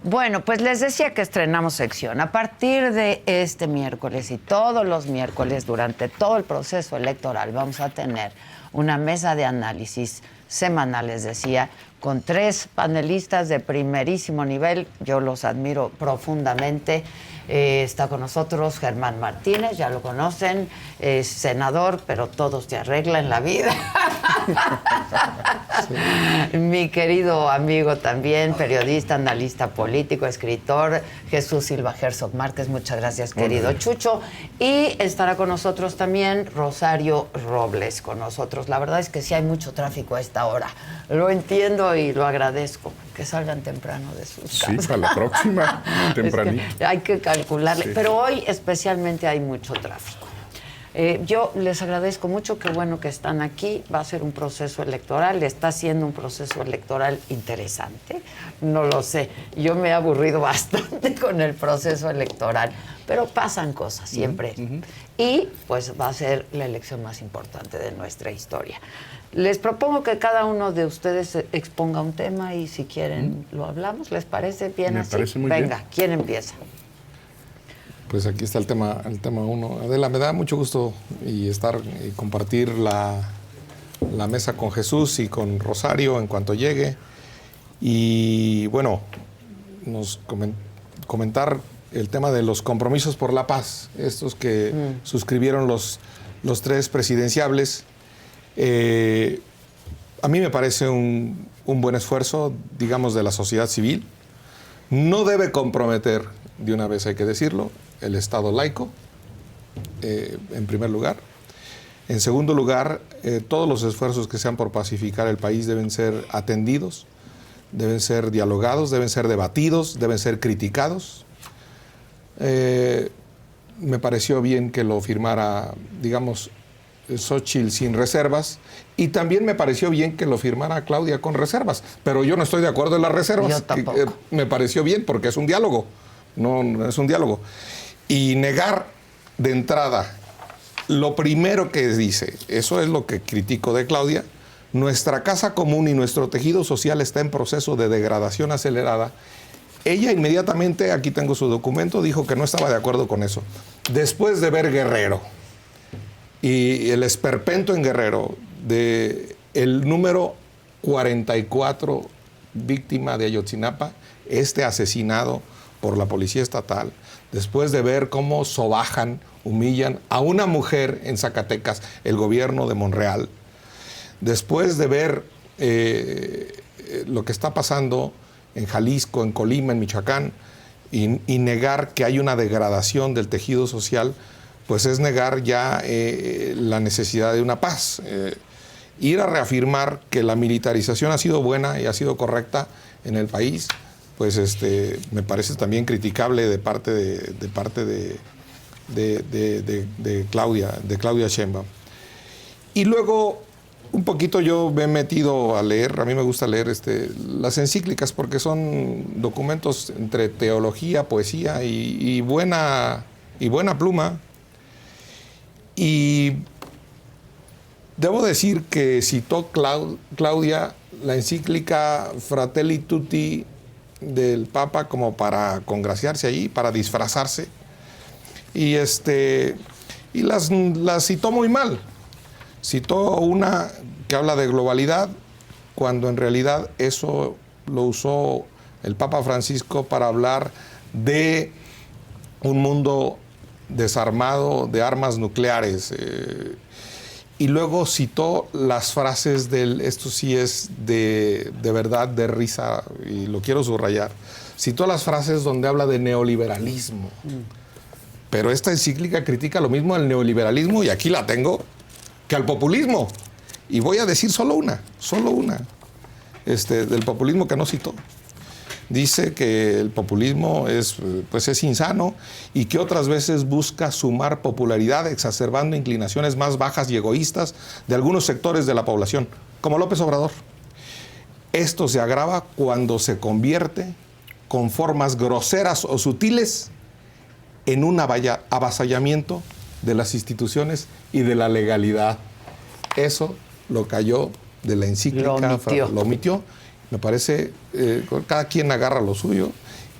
Bueno, pues les decía que estrenamos sección. A partir de este miércoles y todos los miércoles durante todo el proceso electoral vamos a tener una mesa de análisis semanal, les decía, con 3 panelistas de primerísimo nivel. Yo los admiro profundamente. Está con nosotros Germán Martínez, ya lo conocen, es senador, pero todo se arregla en la vida. Sí. Mi querido amigo también, periodista, analista político, escritor, Jesús Silva Herzog Márquez, muchas gracias, querido Chucho. Y estará con nosotros también Rosario Robles, con nosotros. La verdad es que sí hay mucho tráfico a esta hora, lo entiendo y lo agradezco. Que salgan temprano de sus casas. Sí, para la próxima, tempranito. Es que hay que calcularle, sí. Pero hoy especialmente hay mucho tráfico. Yo les agradezco mucho, qué bueno que están aquí. Va a ser un proceso electoral, está siendo un proceso electoral interesante. No lo sé, yo me he aburrido bastante con el proceso electoral, pero pasan cosas siempre. Y pues va a ser la elección más importante de nuestra historia. Les propongo que cada uno de ustedes exponga un tema y si quieren lo hablamos. ¿Les parece bien así? Me parece muy Venga, bien. ¿Quién empieza? Pues aquí está el tema 1. Adela, me da mucho gusto y compartir la mesa con Jesús y con Rosario en cuanto llegue. Y bueno, comentar el tema de los compromisos por la paz, estos que suscribieron los 3 presidenciables. A mí me parece un buen esfuerzo, digamos, de la sociedad civil. No debe comprometer, de una vez hay que decirlo, el Estado laico, en primer lugar. En segundo lugar, todos los esfuerzos que sean por pacificar el país deben ser atendidos, deben ser dialogados, deben ser debatidos, deben ser criticados. Me pareció bien que lo firmara, digamos, Xóchitl sin reservas, y también me pareció bien que lo firmara Claudia con reservas, pero yo no estoy de acuerdo en las reservas. Yo tampoco. Me pareció bien porque es un diálogo, no es un diálogo. Y negar de entrada lo primero que dice, eso es lo que critico de Claudia: nuestra casa común y nuestro tejido social está en proceso de degradación acelerada. Ella inmediatamente, aquí tengo su documento, dijo que no estaba de acuerdo con eso. Después de ver Guerrero y el esperpento en Guerrero de el número 44 víctima de Ayotzinapa, asesinado por la policía estatal, después de ver cómo sobajan, humillan a una mujer en Zacatecas, el gobierno de Monreal, después de ver lo que está pasando en Jalisco, en Colima, en Michoacán, y negar que hay una degradación del tejido social, pues es negar ya la necesidad de una paz. Ir a reafirmar que la militarización ha sido buena y ha sido correcta en el país, pues me parece también criticable de parte de Claudia Sheinbaum. Y luego, un poquito yo me he metido a leer, a mí me gusta leer las encíclicas porque son documentos entre teología, poesía y buena pluma. Y debo decir que citó Claudia la encíclica Fratelli Tutti del Papa como para congraciarse allí, para disfrazarse. Y las citó muy mal. Citó una que habla de globalidad, cuando en realidad eso lo usó el Papa Francisco para hablar de un mundo desarmado de armas nucleares. Y luego citó las frases esto sí es de verdad de risa, y lo quiero subrayar. Citó las frases donde habla de neoliberalismo. Pero esta encíclica critica lo mismo al neoliberalismo, y aquí la tengo, que al populismo. Y voy a decir solo una del populismo que no citó. Dice que el populismo es insano y que otras veces busca sumar popularidad exacerbando inclinaciones más bajas y egoístas de algunos sectores de la población, como López Obrador. Esto se agrava cuando se convierte, con formas groseras o sutiles, en un avasallamiento de las instituciones y de la legalidad. Eso lo cayó de la encíclica, lo omitió. Me parece, cada quien agarra lo suyo,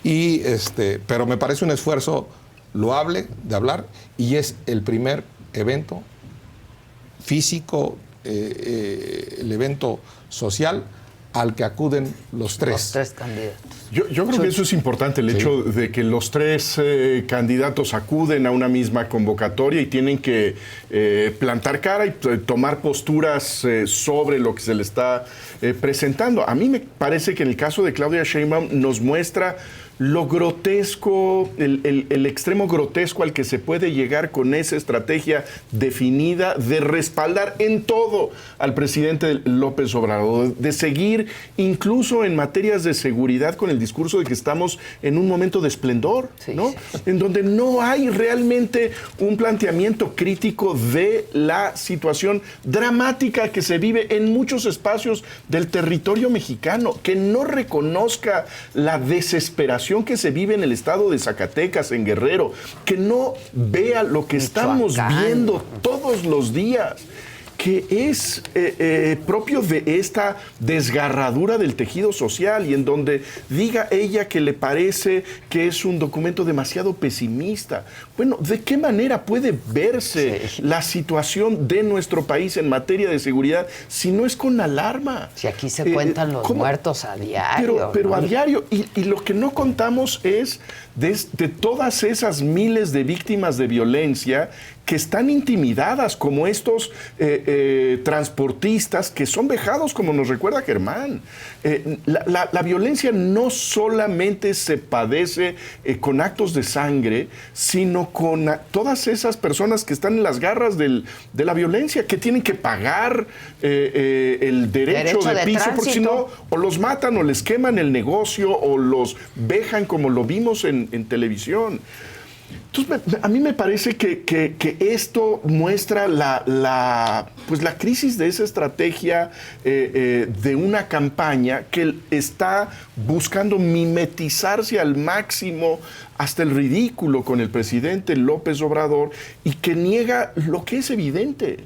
Pero me parece un esfuerzo loable de hablar, y es el primer evento físico, el evento social al que acuden los tres. Los tres candidatos. Yo creo que eso es importante, el hecho de que los tres candidatos acuden a una misma convocatoria y tienen que plantar cara y tomar posturas sobre lo que se le está presentando. A mí me parece que en el caso de Claudia Sheinbaum nos muestra lo grotesco, el extremo grotesco al que se puede llegar con esa estrategia definida de respaldar en todo al presidente López Obrador, de seguir incluso en materias de seguridad con el discurso de que estamos en un momento de esplendor, ¿no? En donde no hay realmente un planteamiento crítico de la situación dramática que se vive en muchos espacios del territorio mexicano, que no reconozca la desesperación que se vive en el estado de Zacatecas, en Guerrero, que no vea lo que estamos viendo todos los días, que es propio de esta desgarradura del tejido social, y en donde diga ella que le parece que es un documento demasiado pesimista. Bueno, ¿de qué manera puede verse la situación de nuestro país en materia de seguridad si no es con alarma? Si aquí se cuentan los muertos a diario. Pero ¿no? a diario, y lo que no contamos es de todas esas miles de víctimas de violencia que están intimidadas, como estos transportistas que son vejados, como nos recuerda Germán. La violencia no solamente se padece con actos de sangre, sino con todas esas personas que están en las garras de la violencia, que tienen que pagar el derecho de piso, porque si no, o los matan, o les queman el negocio, o los vejan, como lo vimos en televisión. Entonces, a mí me parece que esto muestra la crisis de esa estrategia de una campaña que está buscando mimetizarse al máximo hasta el ridículo con el presidente López Obrador, y que niega lo que es evidente.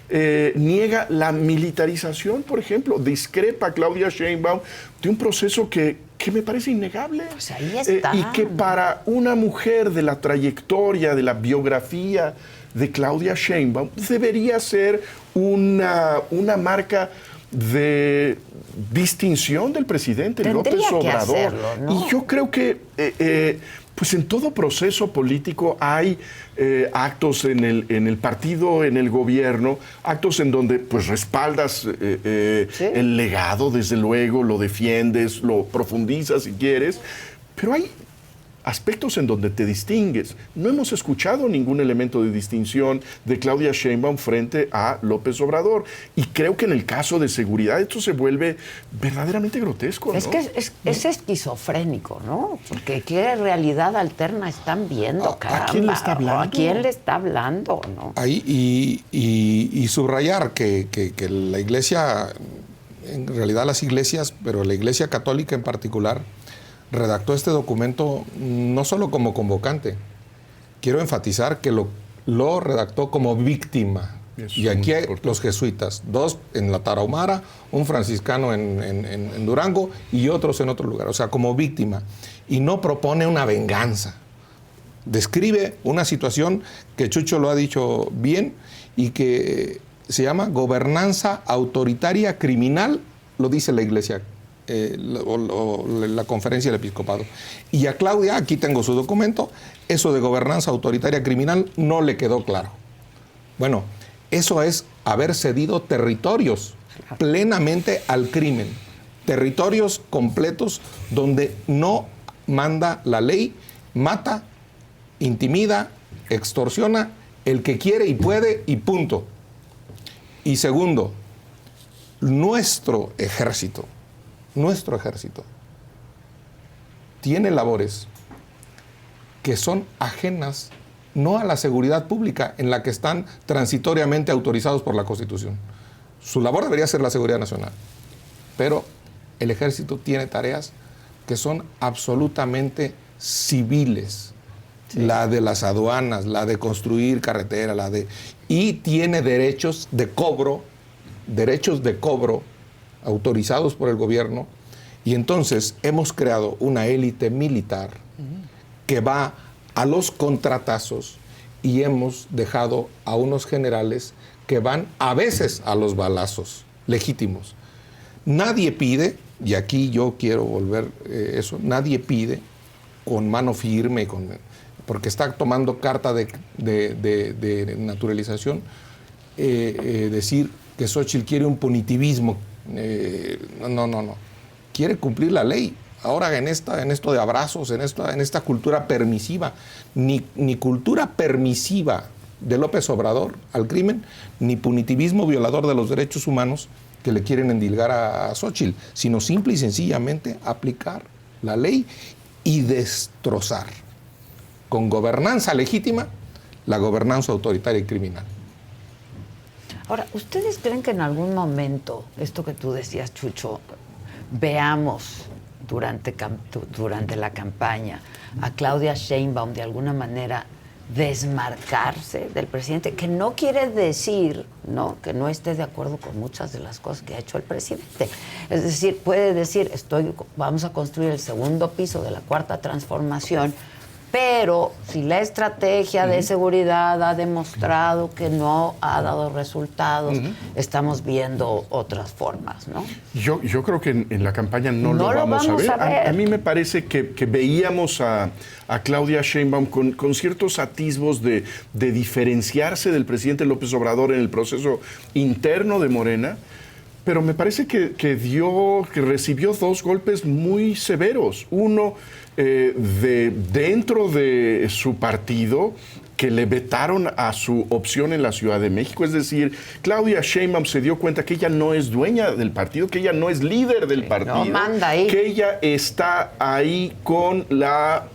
Niega la militarización, por ejemplo. Discrepa Claudia Sheinbaum de un proceso que me parece innegable. Pues ahí está. Y que para una mujer de la trayectoria, de la biografía de Claudia Sheinbaum, debería ser una marca de distinción del presidente López Obrador. Hacerlo, ¿no? Y yo creo que pues en todo proceso político hay actos en el partido, en el gobierno, actos en donde pues respaldas el legado, desde luego, lo defiendes, lo profundizas si quieres, pero hay aspectos en donde te distingues. No hemos escuchado ningún elemento de distinción de Claudia Sheinbaum frente a López Obrador. Y creo que en el caso de seguridad esto se vuelve verdaderamente grotesco, ¿no? Es que es esquizofrénico, ¿no? Porque qué realidad alterna están viendo, caramba. ¿A quién le está hablando? ¿A quién le está hablando, no? Ahí, y subrayar que la Iglesia, en realidad las iglesias, pero la Iglesia Católica en particular, redactó este documento no solo como convocante. Quiero enfatizar que lo redactó como víctima. Y aquí hay los jesuitas, 2 en la Tarahumara, un franciscano en Durango y otros en otro lugar. O sea, como víctima. Y no propone una venganza. Describe una situación que Chucho lo ha dicho bien y que se llama gobernanza autoritaria criminal, lo dice la Iglesia la Conferencia del Episcopado. Y a Claudia, aquí tengo su documento, eso de gobernanza autoritaria criminal no le quedó claro. Bueno, eso es haber cedido territorios plenamente al crimen, territorios completos donde no manda la ley, mata, intimida, extorsiona el que quiere y puede y punto. Y segundo, nuestro ejército tiene labores que son ajenas no a la seguridad pública en la que están transitoriamente autorizados por la Constitución. Su labor debería ser la seguridad nacional, pero el ejército tiene tareas que son absolutamente civiles. Sí. La de las aduanas, la de construir carretera, y tiene derechos de cobro autorizados por el gobierno, Y entonces hemos creado una élite militar que va a los contratazos y hemos dejado a unos generales que van a veces a los balazos legítimos. Nadie pide, y aquí yo quiero volver eso, nadie pide con mano firme, porque está tomando carta de naturalización, decir que Xóchitl quiere un punitivismo. No. Quiere cumplir la ley. Ahora en esto de abrazos, en esta cultura permisiva, ni cultura permisiva de López Obrador al crimen, ni punitivismo violador de los derechos humanos que le quieren endilgar a Xóchitl, sino simple y sencillamente aplicar la ley y destrozar con gobernanza legítima la gobernanza autoritaria y criminal. Ahora, ¿ustedes creen que en algún momento, esto que tú decías, Chucho, veamos durante la campaña a Claudia Sheinbaum de alguna manera desmarcarse del presidente, que no quiere decir, ¿no?, que no esté de acuerdo con muchas de las cosas que ha hecho el presidente? Es decir, puede decir, vamos a construir el segundo piso de la Cuarta Transformación, pero si la estrategia de seguridad ha demostrado que no ha dado resultados, estamos viendo otras formas, ¿no? Yo creo que en la campaña no lo vamos a ver. A mí me parece que veíamos a Claudia Sheinbaum con ciertos atisbos de diferenciarse del presidente López Obrador en el proceso interno de Morena, pero me parece que recibió dos golpes muy severos. Uno, dentro de su partido, que le vetaron a su opción en la Ciudad de México. Es decir, Claudia Sheinbaum se dio cuenta que ella no es dueña del partido, que ella no es líder del partido, no manda ahí, que ella está ahí con la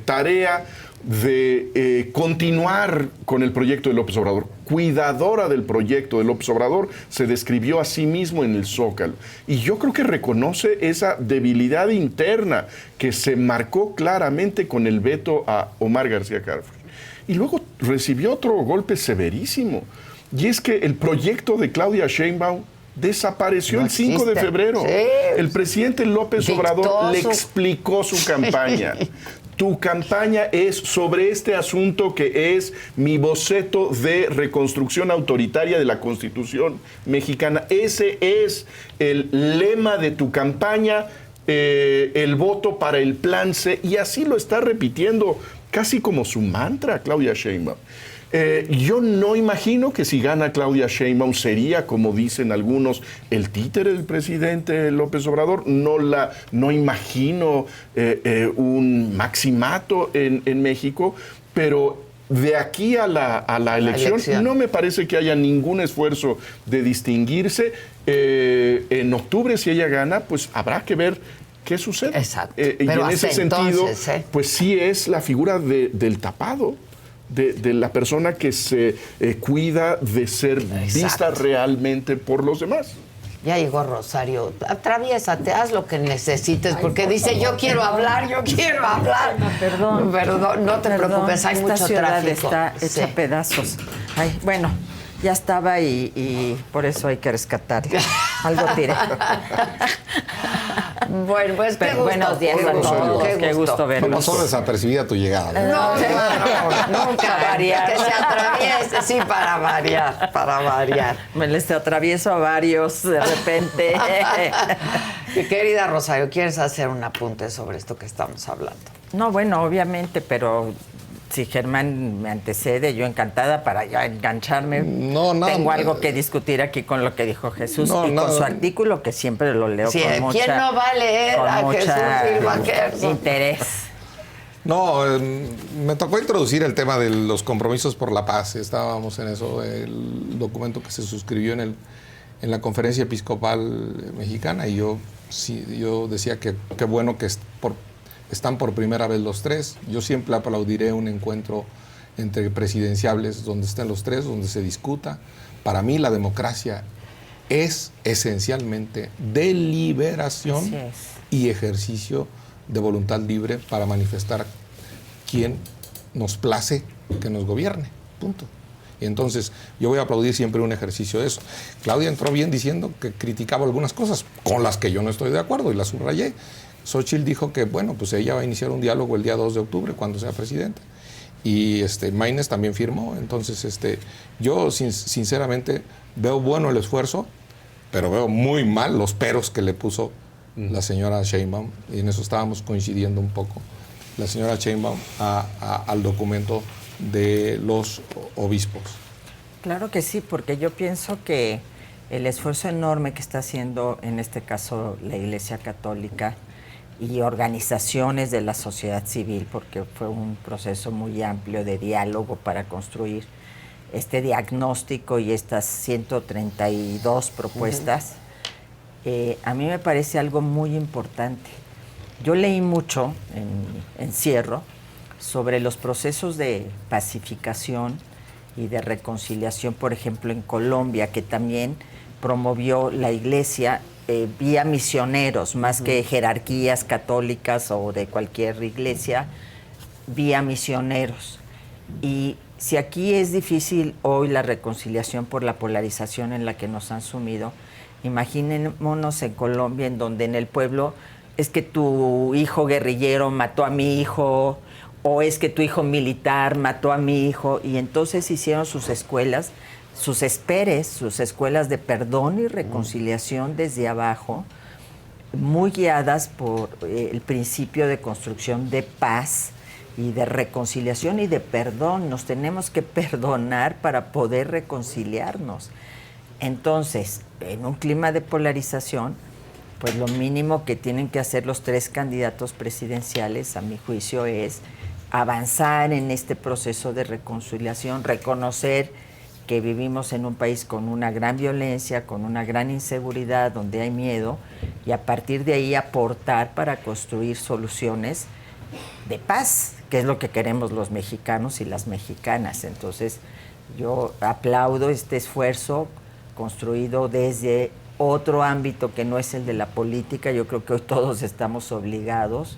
tarea de continuar con el proyecto de López Obrador. Cuidadora del proyecto de López Obrador, se describió a sí mismo en el Zócalo. Y yo creo que reconoce esa debilidad interna que se marcó claramente con el veto a Omar García Harfuch. Y luego recibió otro golpe severísimo. Y es que el proyecto de Claudia Sheinbaum desapareció el 5 de febrero. Sí. El presidente López Obrador le explicó su campaña. Tu campaña es sobre este asunto que es mi boceto de reconstrucción autoritaria de la Constitución mexicana. Ese es el lema de tu campaña, el voto para el plan C. Y así lo está repitiendo casi como su mantra Claudia Sheinbaum. Yo no imagino que si gana Claudia Sheinbaum sería, como dicen algunos, el títere del presidente López Obrador. No imagino un maximato en México, pero de aquí a la elección no me parece que haya ningún esfuerzo de distinguirse. En octubre, si ella gana, pues habrá que ver qué sucede. Exacto. Y en ese sentido, pues sí es la figura del tapado. De la persona que se cuida de ser vista realmente por los demás. Ya llegó Rosario. Atraviésate, haz lo que necesites, porque dice, yo quiero hablar. Perdón, no te preocupes, hay mucho tráfico. Está hecha pedazos. Ay, bueno, ya estaba y por eso hay que rescatarla. Algo tiré. Bueno, pues buenos días a todos. Qué gusto verlos. No pasó desapercibida tu llegada. No, nunca variar. Que se atraviese, sí, para variar. Me les atravieso a varios de repente. Mi querida Rosario, ¿quieres hacer un apunte sobre esto que estamos hablando? No, bueno, obviamente, pero si Germán me antecede, yo encantada para ya engancharme. Tengo algo que discutir aquí con lo que dijo Jesús y con su artículo, que siempre lo leo con mucha... ¿Quién no va a leer a Jesús Silva Gerson? Interés. No, me tocó introducir el tema de los compromisos por la paz. Estábamos en eso, el documento que se suscribió en la Conferencia Episcopal Mexicana, y yo decía que qué bueno que están por primera vez los tres. Yo siempre aplaudiré un encuentro entre presidenciables donde estén los tres, donde se discuta. Para mí la democracia es esencialmente deliberación y ejercicio de voluntad libre para manifestar quién nos place que nos gobierne. Punto. Y entonces yo voy a aplaudir siempre un ejercicio de eso. Claudia entró bien diciendo que criticaba algunas cosas con las que yo no estoy de acuerdo y las subrayé. Xóchitl dijo que, bueno, pues ella va a iniciar un diálogo el día 2 de octubre cuando sea presidenta. Y Maínez también firmó. Entonces, yo sinceramente veo bueno el esfuerzo, pero veo muy mal los peros que le puso la señora Sheinbaum, y en eso estábamos coincidiendo un poco, la señora Sheinbaum al documento de los obispos. Claro que sí, porque yo pienso que el esfuerzo enorme que está haciendo, en este caso, la Iglesia Católica y organizaciones de la sociedad civil, porque fue un proceso muy amplio de diálogo para construir este diagnóstico y estas 132 propuestas, a mí me parece algo muy importante. Yo leí mucho en mi encierro sobre los procesos de pacificación y de reconciliación, por ejemplo, en Colombia, que también promovió la Iglesia vía misioneros, más que jerarquías católicas o de cualquier iglesia, vía misioneros. Y si aquí es difícil hoy la reconciliación por la polarización en la que nos han sumido, imaginémonos en Colombia, en donde en el pueblo es que tu hijo guerrillero mató a mi hijo, o es que tu hijo militar mató a mi hijo, y entonces hicieron sus escuelas, sus esperes, sus escuelas de perdón y reconciliación desde abajo, muy guiadas por el principio de construcción de paz y de reconciliación y de perdón. Nos tenemos que perdonar para poder reconciliarnos. Entonces, en un clima de polarización, pues lo mínimo que tienen que hacer los tres candidatos presidenciales, a mi juicio, es avanzar en este proceso de reconciliación, reconocer que vivimos en un país con una gran violencia, con una gran inseguridad, donde hay miedo, y a partir de ahí aportar para construir soluciones de paz, que es lo que queremos los mexicanos y las mexicanas. Entonces, yo aplaudo este esfuerzo construido desde otro ámbito que no es el de la política. Yo creo que hoy todos estamos obligados,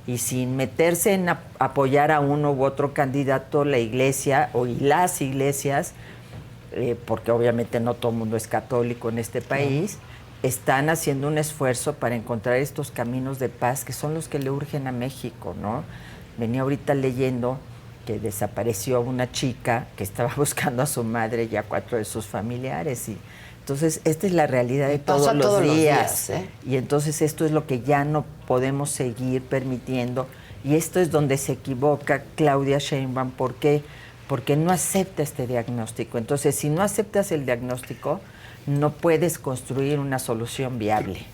y sin meterse en apoyar a uno u otro candidato, la Iglesia y las iglesias, porque obviamente no todo el mundo es católico en este país, están haciendo un esfuerzo para encontrar estos caminos de paz que son los que le urgen a México, ¿no? Venía ahorita leyendo que desapareció una chica que estaba buscando a su madre y a 4 de sus familiares, y entonces esta es la realidad de todos los días. Y entonces esto es lo que ya no podemos seguir permitiendo, y esto es donde se equivoca Claudia Sheinbaum. ¿Por qué? Porque no acepta este diagnóstico. Entonces, si no aceptas el diagnóstico, no puedes construir una solución viable.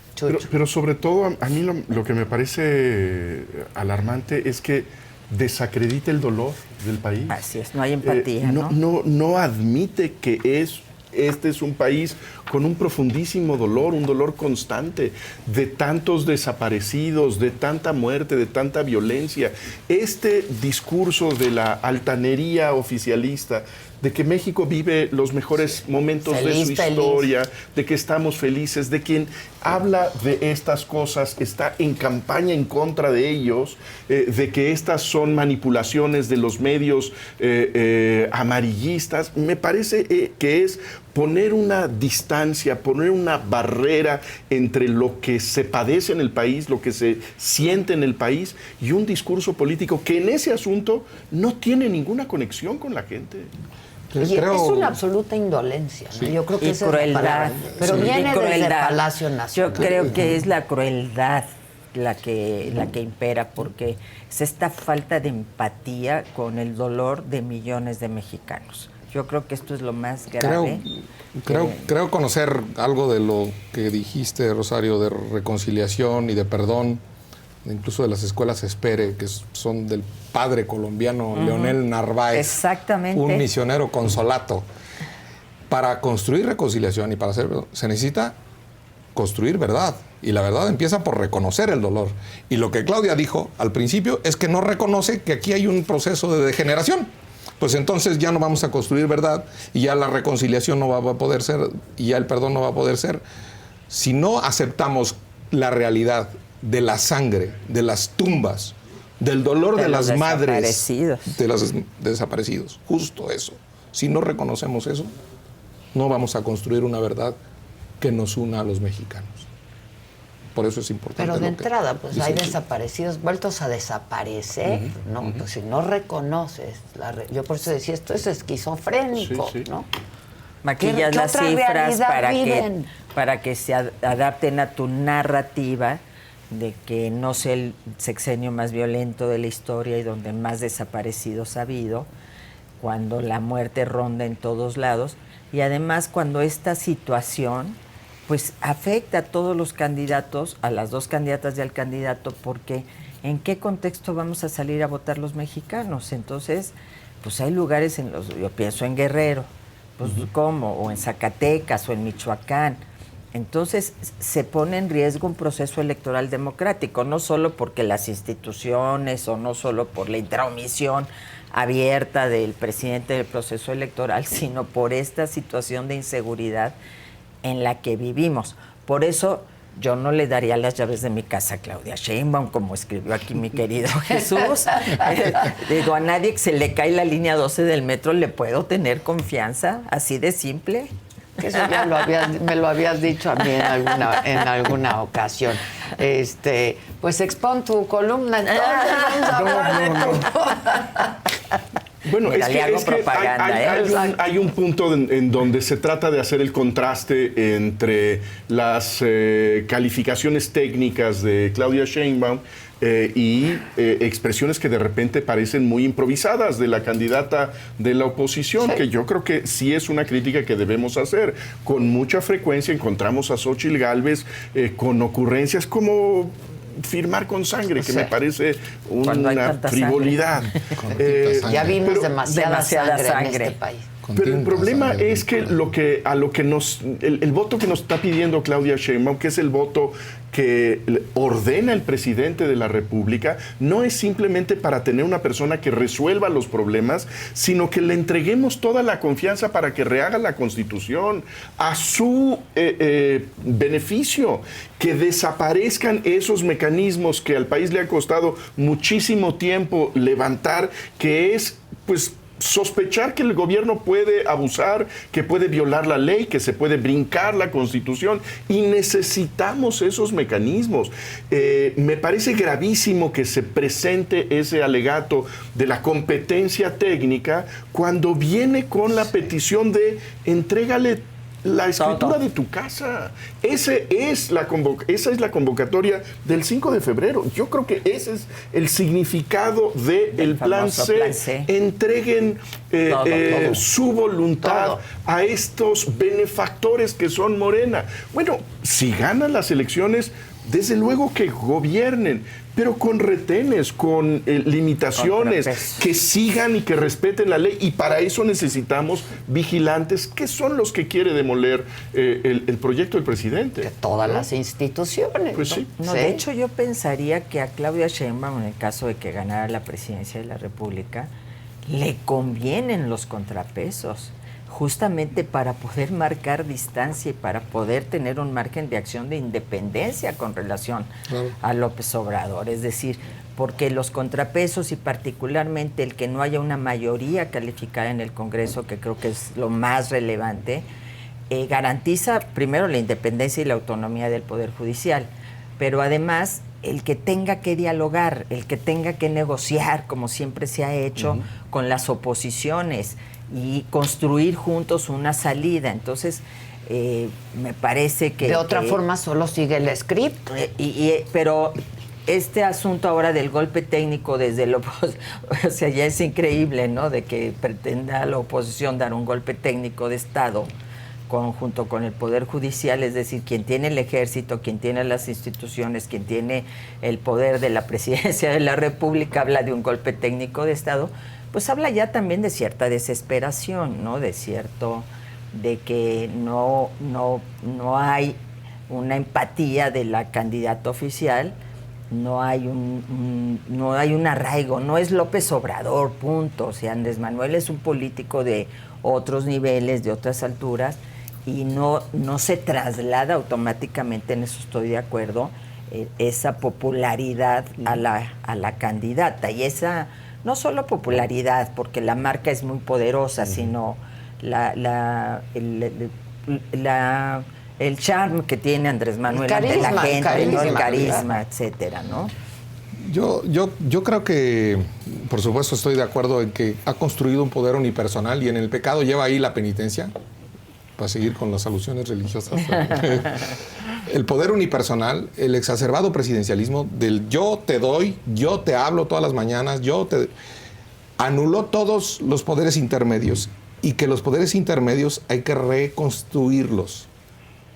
Pero sobre todo, a mí lo que me parece alarmante es que desacredita el dolor del país. Así es, no hay empatía, no admite que este es un país con un profundísimo dolor, un dolor constante, de tantos desaparecidos, de tanta muerte, de tanta violencia. Este discurso de la altanería oficialista, de que México vive los mejores momentos de su historia, de que estamos felices, de quien habla de estas cosas está en campaña en contra de ellos, de que estas son manipulaciones de los medios amarillistas, me parece que es poner una distancia, poner una barrera entre lo que se padece en el país, lo que se siente en el país, y un discurso político que en ese asunto no tiene ninguna conexión con la gente. Es una absoluta indolencia, ¿no? Yo creo que esa es la palabra. Pero viene desde el Palacio Nacional. Yo creo que es la crueldad la que impera, porque es esta falta de empatía con el dolor de millones de mexicanos. Yo creo que esto es lo más grave. Creo conocer algo de lo que dijiste, Rosario, de reconciliación y de perdón, incluso de las escuelas Espere, que son del padre colombiano Leonel Narváez. Exactamente. Un misionero consolato. Para construir reconciliación y para hacer se necesita construir verdad. Y la verdad empieza por reconocer el dolor. Y lo que Claudia dijo al principio es que no reconoce que aquí hay un proceso de degeneración. Pues entonces ya no vamos a construir verdad, y ya la reconciliación no va a poder ser, y ya el perdón no va a poder ser. Si no aceptamos la realidad de la sangre, de las tumbas, del dolor de las madres de los desaparecidos, justo eso. Si no reconocemos eso, no vamos a construir una verdad que nos una a los mexicanos. Por eso es importante. Pero de entrada, pues hay desaparecidos, vueltos a desaparecer, ¿no? Pues si no reconoces, yo por eso decía, esto es esquizofrénico, ¿no? Maquillas las cifras para que se adapten a tu narrativa de que no sea el sexenio más violento de la historia y donde más desaparecidos ha habido, cuando la muerte ronda en todos lados, y además cuando esta situación pues afecta a todos los candidatos, a las dos candidatas y al candidato, porque ¿en qué contexto vamos a salir a votar los mexicanos? Entonces, pues hay lugares yo pienso en Guerrero, pues ¿cómo? O en Zacatecas o en Michoacán. Entonces se pone en riesgo un proceso electoral democrático, no solo porque las instituciones o no solo por la intromisión abierta del presidente del proceso electoral, sino por esta situación de inseguridad en la que vivimos. Por eso yo no le daría las llaves de mi casa a Claudia Sheinbaum, como escribió aquí mi querido Jesús. Digo, a nadie que se le cae la línea 12 del metro le puedo tener confianza, así de simple. Eso ya me lo habías dicho a mí en alguna ocasión. Pues expon tu columna, entonces. Bueno, mira, es que hay un punto en donde se trata de hacer el contraste entre las calificaciones técnicas de Claudia Sheinbaum y expresiones que de repente parecen muy improvisadas de la candidata de la oposición, que yo creo que sí es una crítica que debemos hacer. Con mucha frecuencia encontramos a Xóchitl Gálvez con ocurrencias como firmar con sangre, que me parece una frivolidad. Ya vimos demasiada sangre en este país. Pero el problema es que el voto que nos está pidiendo Claudia Sheinbaum, que es el voto que ordena el presidente de la República, no es simplemente para tener una persona que resuelva los problemas, sino que le entreguemos toda la confianza para que rehaga la Constitución a su beneficio, que desaparezcan esos mecanismos que al país le ha costado muchísimo tiempo levantar, que es, pues, sospechar que el gobierno puede abusar, que puede violar la ley, que se puede brincar la Constitución, y necesitamos esos mecanismos. Me parece gravísimo que se presente ese alegato de la competencia técnica cuando viene con la petición de entrégale la escritura de tu casa. Esa es la convocatoria del 5 de febrero. Yo creo que ese es el significado del plan C. Entreguen todo. Su voluntad a estos benefactores que son Morena. Bueno, si ganan las elecciones, desde luego que gobiernen, pero con retenes, con limitaciones, que sigan y que respeten la ley. Y para eso necesitamos vigilantes, que son los que quiere demoler el proyecto del presidente. De todas las instituciones. Pues sí. No, de hecho, yo pensaría que a Claudia Sheinbaum, en el caso de que ganara la presidencia de la República, le convienen los contrapesos, justamente para poder marcar distancia y para poder tener un margen de acción de independencia con relación a López Obrador. Es decir, porque los contrapesos y particularmente el que no haya una mayoría calificada en el Congreso, que creo que es lo más relevante, garantiza primero la independencia y la autonomía del Poder Judicial, pero además el que tenga que dialogar, el que tenga que negociar, como siempre se ha hecho, con las oposiciones, y construir juntos una salida. Entonces, me parece que... De otra forma solo sigue el script. Pero este asunto ahora del golpe técnico desde o sea, ya es increíble, ¿no? De que pretenda la oposición dar un golpe técnico de Estado junto con el Poder Judicial, es decir, quien tiene el ejército, quien tiene las instituciones, quien tiene el poder de la presidencia de la República, habla de un golpe técnico de Estado, pues habla ya también de cierta desesperación, ¿no? De que no hay una empatía de la candidata oficial, no hay un arraigo, no es López Obrador, punto. O sea, Andrés Manuel es un político de otros niveles, de otras alturas, y no se traslada automáticamente, en eso estoy de acuerdo, esa popularidad a la candidata. Y esa no solo popularidad, porque la marca es muy poderosa, sino el charme que tiene Andrés Manuel ante la gente, ¿no? El carisma, etcétera, ¿no? Yo creo que, por supuesto, estoy de acuerdo en que ha construido un poder unipersonal y en el pecado lleva ahí la penitencia, para seguir con las alusiones religiosas. El poder unipersonal, el exacerbado presidencialismo del yo te doy, yo te hablo todas las mañanas, anuló todos los poderes intermedios, y que los poderes intermedios hay que reconstruirlos,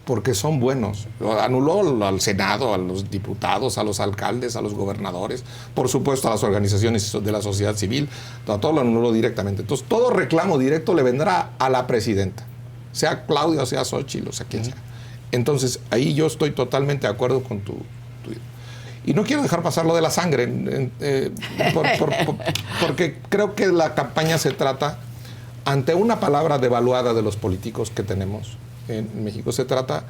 porque son buenos. Anuló al Senado, a los diputados, a los alcaldes, a los gobernadores, por supuesto a las organizaciones de la sociedad civil, todo lo anuló directamente. Entonces, todo reclamo directo le vendrá a la presidenta, sea Claudia, o sea Xóchitl, o sea quien sea. Entonces, ahí yo estoy totalmente de acuerdo con tu y no quiero dejar pasar lo de la sangre, porque creo que la campaña se trata, ante una palabra devaluada de los políticos que tenemos en México, se trata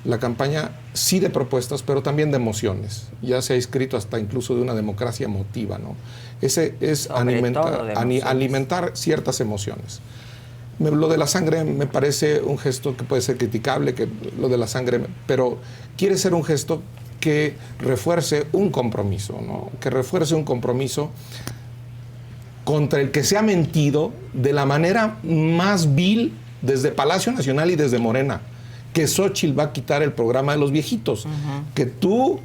la campaña sí de propuestas, pero también de emociones. Ya se ha escrito hasta incluso de una democracia emotiva, ¿no? Ese es alimentar ciertas emociones. Lo de la sangre me parece un gesto que puede ser criticable, que lo de la sangre, pero quiere ser un gesto que refuerce un compromiso, ¿no? Que refuerce un compromiso contra el que se ha mentido de la manera más vil desde Palacio Nacional y desde Morena, que Xóchitl va a quitar el programa de los viejitos, que tú,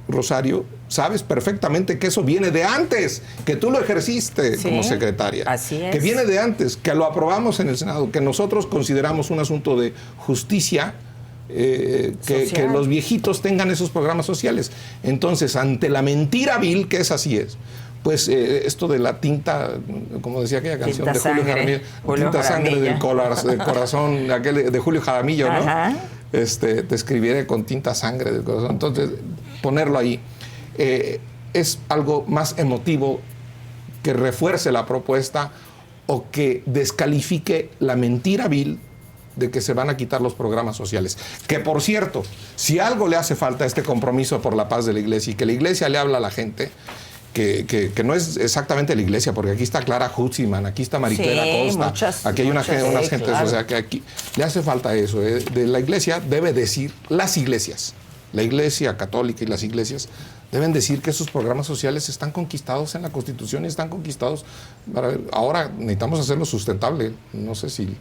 Rosario, sabes perfectamente que eso viene de antes, que tú lo ejerciste como secretaria. Así es. Que viene de antes, que lo aprobamos en el Senado, que nosotros consideramos un asunto de justicia, que los viejitos tengan esos programas sociales. Entonces, ante la mentira vil, que es así es, pues esto de la tinta, como decía aquella canción de Julio Jaramillo, tinta sangre del corazón, aquel de Julio Jaramillo, ¿no? Te escribiré con tinta sangre del corazón. Entonces, ponerlo ahí es algo más emotivo, que refuerce la propuesta o que descalifique la mentira vil de que se van a quitar los programas sociales. Que, por cierto, si algo le hace falta a este compromiso por la paz de la Iglesia, y que la Iglesia le habla a la gente, que no es exactamente la Iglesia, porque aquí está Clara Hutzman, aquí está Maricela Costa, aquí hay unas gentes, claro. O sea, que aquí le hace falta eso. De la Iglesia debe decir, las iglesias, la Iglesia católica y las iglesias deben decir que esos programas sociales están conquistados en la Constitución y están conquistados. Ahora necesitamos hacerlo sustentable. No sé si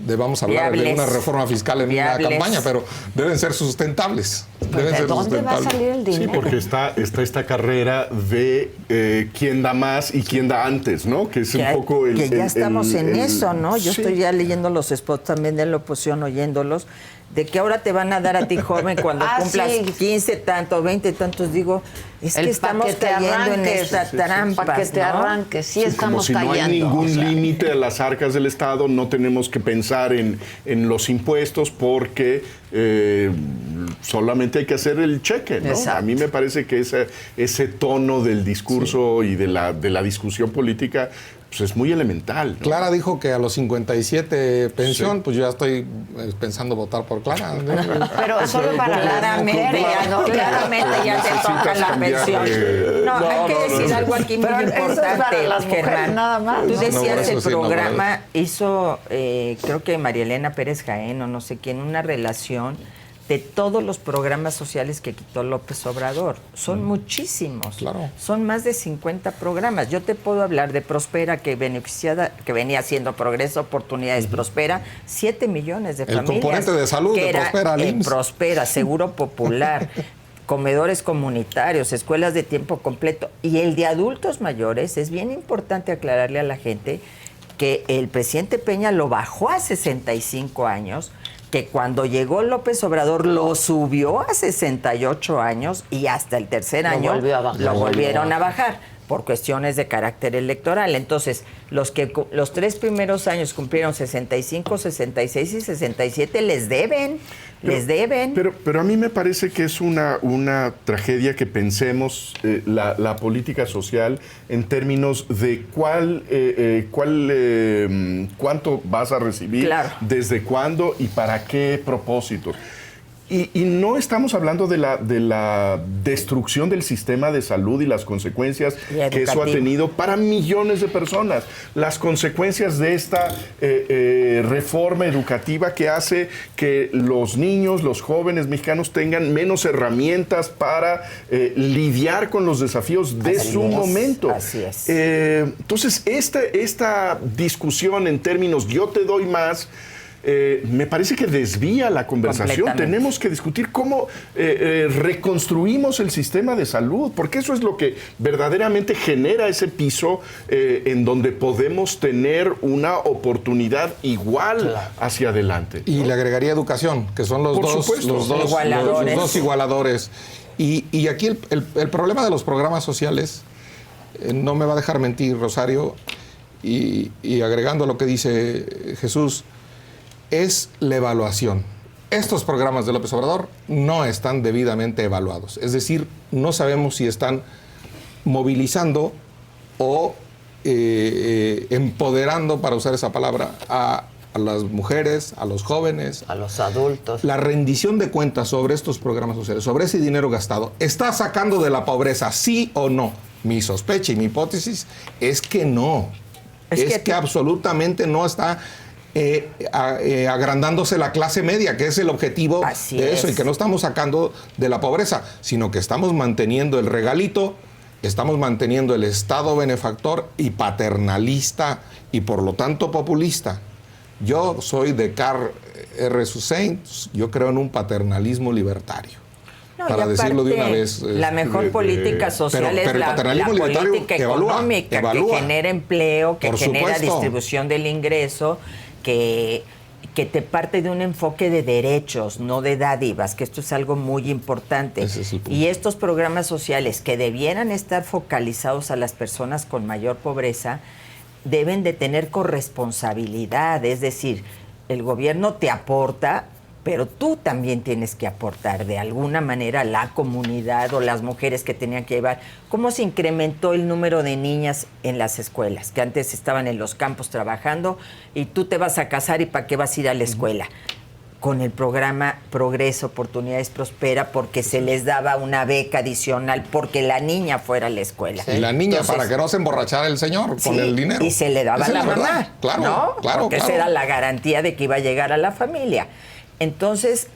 debamos hablar de una reforma fiscal en una campaña, pero deben ser sustentables. ¿De dónde va a salir el dinero? Sí, porque está esta carrera de quién da más y quién da antes, ¿no? Que es un poco que ya estamos en eso, ¿no? Yo estoy ya leyendo los spots también de la oposición, oyéndolos, de que ahora te van a dar a ti, joven, cuando cumplas 15 tantos, 20 tantos. Digo, es que estamos cayendo en esta trampa. Para que te arranques, sí, estamos cayendo. Como si no hay ningún límite a las arcas del Estado, no tenemos que pensar en los impuestos, porque solamente hay que hacer el cheque, ¿no? A mí me parece que ese tono del discurso y de la discusión política, pues es muy elemental, ¿no? Clara dijo que a los 57 pensión, pues yo ya estoy pensando votar por Clara, ¿no? Pero solo para claramente ya te toca la pensión. Hay que decir algo aquí muy importante, Germán. Nada más. Tú decías el programa hizo, creo que María Elena Pérez Jaén o no sé quién, una relación de todos los programas sociales que quitó López Obrador. Son muchísimos. Claro. Son más de 50 programas. Yo te puedo hablar de Prospera, que venía haciendo Progreso, Oportunidades, Prospera, 7 millones de familias. El componente de salud de Prospera, Prospera, Seguro Popular, comedores comunitarios, escuelas de tiempo completo. Y el de adultos mayores, es bien importante aclararle a la gente que el presidente Peña lo bajó a 65 años, que cuando llegó López Obrador lo subió a 68 años y hasta el tercer año lo volvieron a bajar por cuestiones de carácter electoral. Entonces, los 3 primeros años cumplieron 65, 66 y 67, les deben. Pero a mí me parece que es una tragedia que pensemos la política social en términos de cuánto vas a recibir, claro, desde cuándo y para qué propósitos. Y no estamos hablando de la destrucción del sistema de salud y las consecuencias que eso ha tenido para millones de personas. Las consecuencias de esta reforma educativa que hace que los niños, los jóvenes mexicanos tengan menos herramientas para lidiar con los desafíos de su momento. Así es. Entonces, esta discusión en términos yo te doy más, me parece que desvía la conversación. Tenemos que discutir cómo reconstruimos el sistema de salud, porque eso es lo que verdaderamente genera ese piso en donde podemos tener una oportunidad igual hacia adelante, ¿no? Y le agregaría educación, que son los dos igualadores. Y aquí el problema de los programas sociales, no me va a dejar mentir Rosario, y agregando lo que dice Jesús, es la evaluación. Estos programas de López Obrador no están debidamente evaluados. Es decir, no sabemos si están movilizando o empoderando, para usar esa palabra, a las mujeres, a los jóvenes, a los adultos. La rendición de cuentas sobre estos programas sociales, sobre ese dinero gastado, ¿está sacando de la pobreza, sí o no? Mi sospecha y mi hipótesis es que no. Es que absolutamente no está agrandándose la clase media, que es el objetivo de eso, y que no estamos sacando de la pobreza, sino que estamos manteniendo el regalito, estamos manteniendo el Estado benefactor y paternalista y por lo tanto populista. Yo soy de Carl R. Susain, yo creo en un paternalismo libertario. No, para decirlo de una vez. La mejor política social es la política económica que genera empleo, que genera distribución del ingreso, que te parte de un enfoque de derechos, no de dádivas, que esto es algo muy importante. Y estos programas sociales que debieran estar focalizados a las personas con mayor pobreza, deben de tener corresponsabilidad, es decir, el gobierno te aporta, pero tú también tienes que aportar de alguna manera a la comunidad o las mujeres que tenían que llevar. ¿Cómo se incrementó el número de niñas en las escuelas? Que antes estaban en los campos trabajando y tú te vas a casar y ¿para qué vas a ir a la escuela? Con el programa Progreso, Oportunidades Prospera, porque se les daba una beca adicional porque la niña fuera a la escuela. Y la niña, entonces, para que no se emborrachara el señor con el dinero. Y se le daba a la mamá, claro, ¿no? Claro, porque esa era la garantía de que iba a llegar a la familia. Entonces,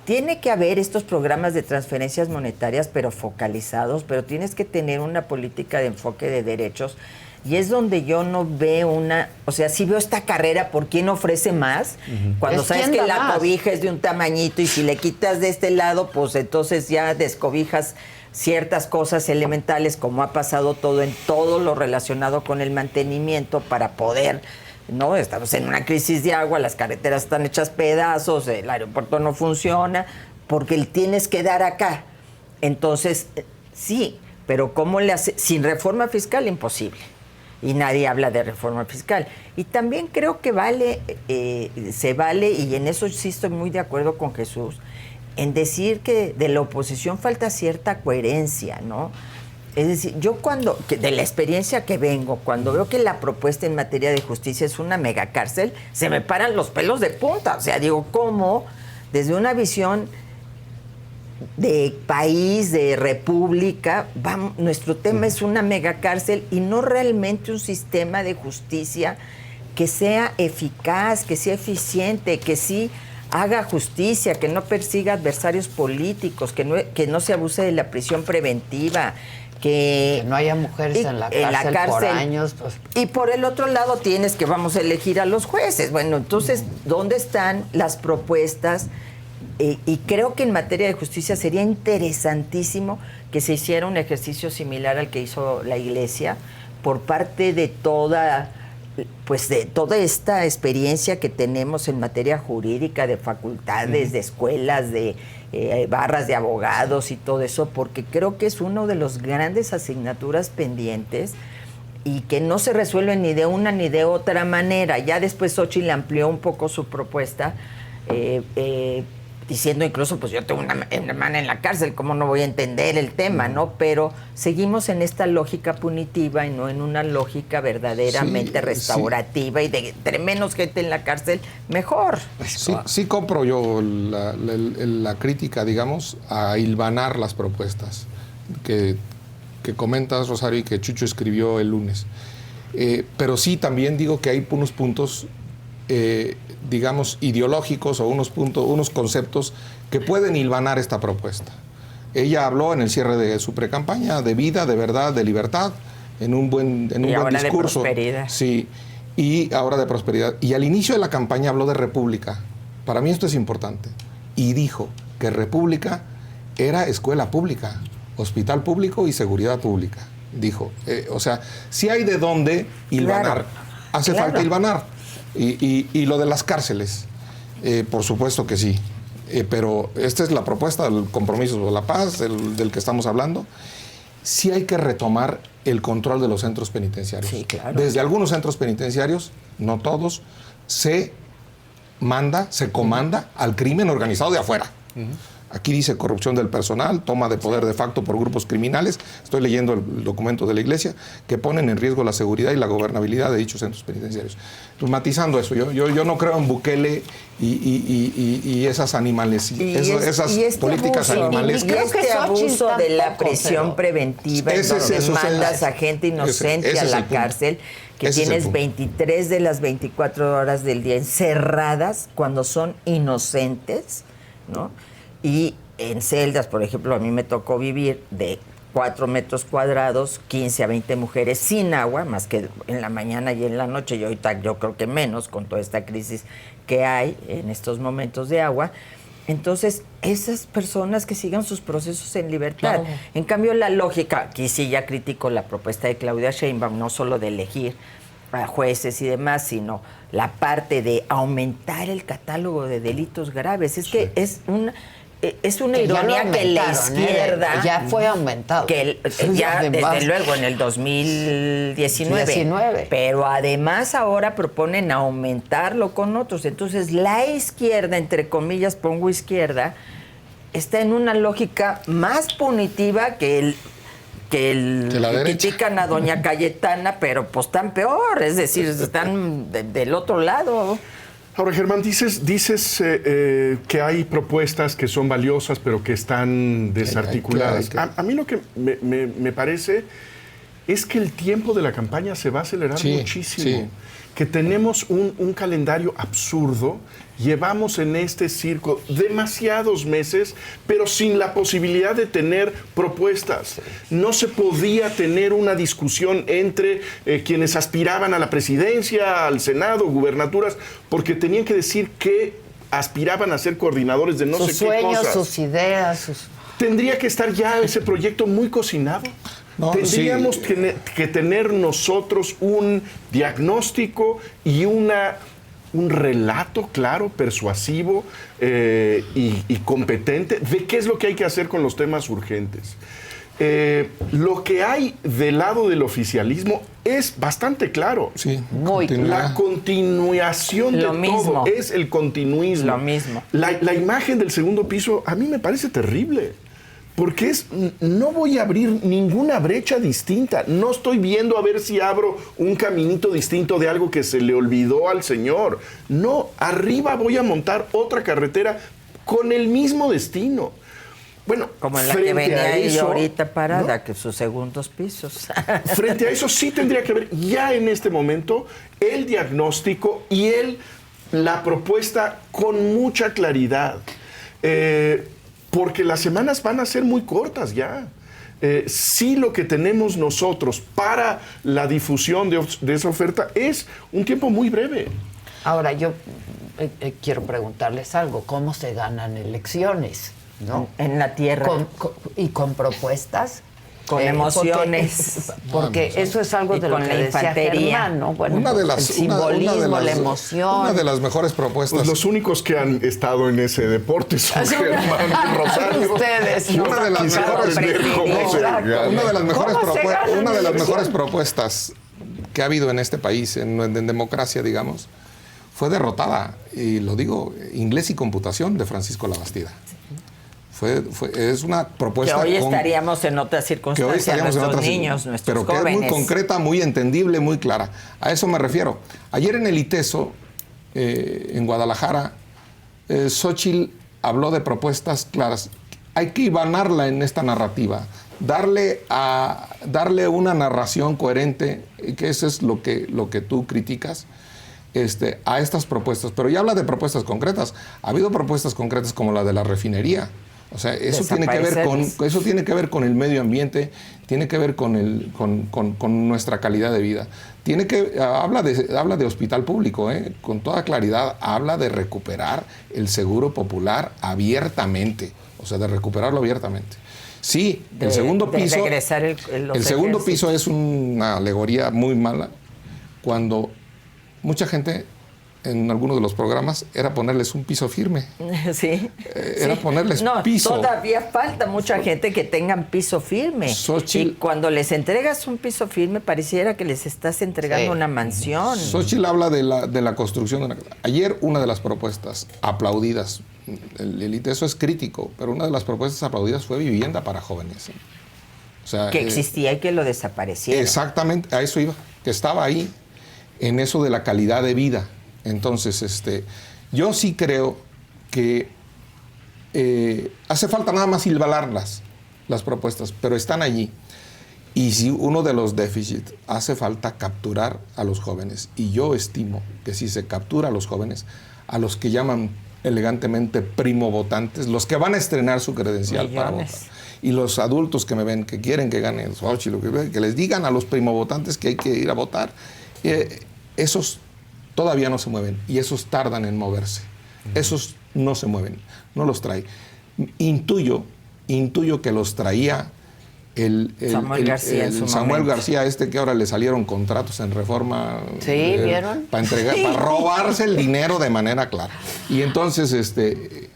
tiene que haber estos programas de transferencias monetarias, pero focalizados, pero tienes que tener una política de enfoque de derechos. Y es donde yo no veo o sea, sí veo esta carrera por quién ofrece más, cuando sabes que la cobija es de un tamañito y si le quitas de este lado, pues entonces ya descobijas ciertas cosas elementales, como ha pasado todo en todo lo relacionado con el mantenimiento para poder... No, estamos en una crisis de agua, las carreteras están hechas pedazos, el aeropuerto no funciona, porque tienes que dar acá. Entonces, sí, pero ¿cómo le hace? Sin reforma fiscal, imposible. Y nadie habla de reforma fiscal. Y también creo que se vale, y en eso sí estoy muy de acuerdo con Jesús, en decir que de la oposición falta cierta coherencia, ¿no? Es decir, yo de la experiencia que vengo, cuando veo que la propuesta en materia de justicia es una megacárcel, se me paran los pelos de punta. O sea, digo, ¿cómo? Desde una visión de país, de república, nuestro tema es una megacárcel y no realmente un sistema de justicia que sea eficaz, que sea eficiente, que sí haga justicia, que no persiga adversarios políticos, que no se abuse de la prisión preventiva, que no haya mujeres en la cárcel por años. Pues. Y por el otro lado tienes que vamos a elegir a los jueces. Bueno, entonces, ¿dónde están las propuestas? Y creo que en materia de justicia sería interesantísimo que se hiciera un ejercicio similar al que hizo la Iglesia por parte de toda esta experiencia que tenemos en materia jurídica, de facultades, de escuelas, de barras de abogados y todo eso, porque creo que es una de las grandes asignaturas pendientes y que no se resuelven ni de una ni de otra manera. Ya después Xóchitl amplió un poco su propuesta, diciendo incluso, pues yo tengo una hermana en la cárcel, ¿cómo no voy a entender el tema, no? Pero seguimos en esta lógica punitiva y no en una lógica verdaderamente restaurativa y de entre menos gente en la cárcel, mejor. Sí compro yo la crítica, digamos, a hilvanar las propuestas que comentas, Rosario, y que Chucho escribió el lunes. Pero sí también digo que hay unos puntos, digamos, ideológicos o unos conceptos que pueden hilvanar esta propuesta. Ella habló en el cierre de su precampaña de vida, de verdad, de libertad, en un buen discurso. De prosperidad. Sí, y ahora de prosperidad. Y al inicio de la campaña habló de república. Para mí esto es importante. Y dijo que república era escuela pública, hospital público y seguridad pública. Dijo, o sea, si hay de dónde hilvanar, hace falta hilvanar. Y lo de las cárceles, por supuesto que sí. Pero esta es la propuesta del compromiso de la paz, del que estamos hablando. Sí hay que retomar el control de los centros penitenciarios. Sí, claro. Desde algunos centros penitenciarios, no todos, se comanda al crimen organizado de afuera. Aquí dice corrupción del personal, toma de poder de facto por grupos criminales. Estoy leyendo el documento de la Iglesia, que ponen en riesgo la seguridad y la gobernabilidad de dichos centros penitenciarios. Entonces, matizando eso, yo no creo en Bukele y esas animales, esas políticas abuso, animales. Y este abuso de la prisión preventiva, en donde mandas a gente inocente a la cárcel, que tienes 23 de las 24 horas del día encerradas cuando son inocentes, ¿no? Y en celdas, por ejemplo, a mí me tocó vivir de 4 metros cuadrados, 15 a 20 mujeres sin agua, más que en la mañana y en la noche, y ahorita yo creo que menos con toda esta crisis que hay en estos momentos de agua. Entonces, esas personas que sigan sus procesos en libertad. Claro. En cambio, la lógica, aquí sí ya critico la propuesta de Claudia Sheinbaum, no solo de elegir a jueces y demás, sino la parte de aumentar el catálogo de delitos graves. Es que es una ironía que la izquierda... Ya fue aumentado. Que ya, desde luego, en el 2019. Pero además ahora proponen aumentarlo con otros. Entonces, la izquierda, entre comillas, pongo izquierda, está en una lógica más punitiva que critican a doña Cayetana, pero pues están peor. Es decir, están del otro lado. Ahora, Germán, dices que hay propuestas que son valiosas, pero que están desarticuladas. A mí lo que me parece es que el tiempo de la campaña se va a acelerar muchísimo. Sí. Que tenemos un calendario absurdo. Llevamos en este circo demasiados meses, pero sin la posibilidad de tener propuestas. No se podía tener una discusión entre quienes aspiraban a la presidencia, al Senado, gubernaturas, porque tenían que decir que aspiraban a ser coordinadores de no sé qué cosas. Sus sueños, sus ideas. Tendría que estar ya ese proyecto muy cocinado. No, tendríamos que tener nosotros un diagnóstico y un relato claro, persuasivo y competente de qué es lo que hay que hacer con los temas urgentes. Lo que hay del lado del oficialismo es bastante claro. Sí, la continuación de todo es el continuismo. Lo mismo. La imagen del segundo piso a mí me parece terrible. Porque no voy a abrir ninguna brecha distinta. No estoy viendo a ver si abro un caminito distinto de algo que se le olvidó al señor. No, arriba voy a montar otra carretera con el mismo destino. Bueno, como en la que venía ahí ahorita parada, ¿no? Que sus segundos pisos. Frente a eso sí tendría que haber ya en este momento el diagnóstico y la propuesta con mucha claridad. Porque las semanas van a ser muy cortas ya. Sí, lo que tenemos nosotros para la difusión de esa oferta es un tiempo muy breve. Ahora, yo quiero preguntarles algo. ¿Cómo se ganan elecciones? ¿No? En la tierra. Con propuestas. Con emociones. Porque eso es algo de lo que decía Germán, ¿no? Bueno, el simbolismo, la emoción. Una de las mejores propuestas. Pues los únicos que han estado en ese deporte son Germán y Rosario. Ustedes. Una de las mejores propuestas que ha habido en este país, en democracia, digamos, fue derrotada, y lo digo, Inglés y Computación de Francisco Labastida. Es una propuesta... Que hoy estaríamos en otras circunstancias, nuestros niños, nuestros jóvenes. Pero que es muy concreta, muy entendible, muy clara. A eso me refiero. Ayer en el ITESO, en Guadalajara, Xóchitl habló de propuestas claras. Hay que hilvanarla en esta narrativa, darle una narración coherente, que eso es lo que tú criticas, a estas propuestas. Pero ya habla de propuestas concretas. Ha habido propuestas concretas como la de la refinería. O sea, eso tiene que ver con el medio ambiente, tiene que ver con nuestra calidad de vida. Habla de hospital público, con toda claridad, habla de recuperar el seguro popular abiertamente, o sea, de recuperarlo abiertamente. Sí, el segundo piso, el segundo piso es una alegoría muy mala, cuando mucha gente en algunos de los programas era ponerles un piso firme. Sí. Era ponerles piso. Todavía falta mucha gente que tengan piso firme. Y cuando les entregas un piso firme, pareciera que les estás entregando una mansión. Xóchitl habla de la construcción de una... Ayer una de las propuestas aplaudidas, el ITESO es crítico, pero una de las propuestas aplaudidas fue vivienda para jóvenes. O sea, que existía y que lo desaparecieron. Exactamente, a eso iba, que estaba ahí, en eso de la calidad de vida. Entonces, yo sí creo que hace falta nada más hilvanar las propuestas, pero están allí. Y si uno de los déficits hace falta capturar a los jóvenes, y yo estimo que si se captura a los jóvenes, a los que llaman elegantemente primo votantes, los que van a estrenar su credencial para votar, y los adultos que me ven, que quieren que gane Xóchitl, que les digan a los primo votantes que hay que ir a votar, esos todavía no se mueven, y esos tardan en moverse. Esos no se mueven, no los trae. Intuyo que los traía Samuel García en su Samuel momento. García, que ahora le salieron contratos en Reforma. Sí, ¿vieron? Para robarse el dinero de manera clara. Y entonces,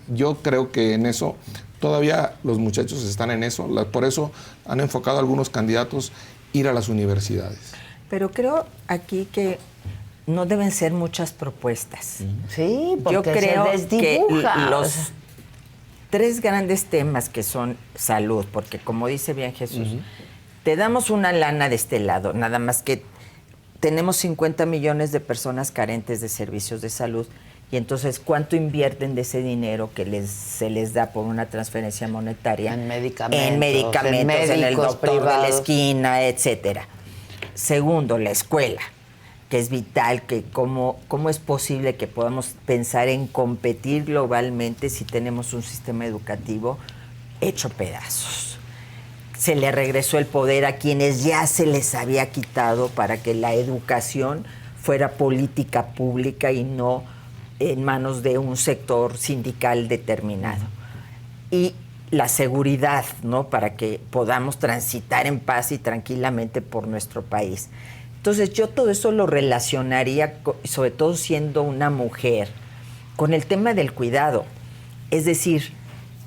yo creo que en eso todavía los muchachos están en eso. Por eso han enfocado a algunos candidatos ir a las universidades. Pero creo aquí que no deben ser muchas propuestas. Sí, porque yo creo se desdibuja. Que los tres grandes temas que son salud, porque como dice bien Jesús, te damos una lana de este lado, nada más que tenemos 50 millones de personas carentes de servicios de salud, y entonces ¿cuánto invierten de ese dinero que se les da por una transferencia monetaria? En medicamentos, en el doctor privados de la esquina, etcétera. Segundo, la escuela, que es vital, que cómo es posible que podamos pensar en competir globalmente si tenemos un sistema educativo hecho pedazos. Se le regresó el poder a quienes ya se les había quitado para que la educación fuera política pública y no en manos de un sector sindical determinado. Y la seguridad, ¿no? Para que podamos transitar en paz y tranquilamente por nuestro país. Entonces yo todo eso lo relacionaría, sobre todo siendo una mujer, con el tema del cuidado. Es decir,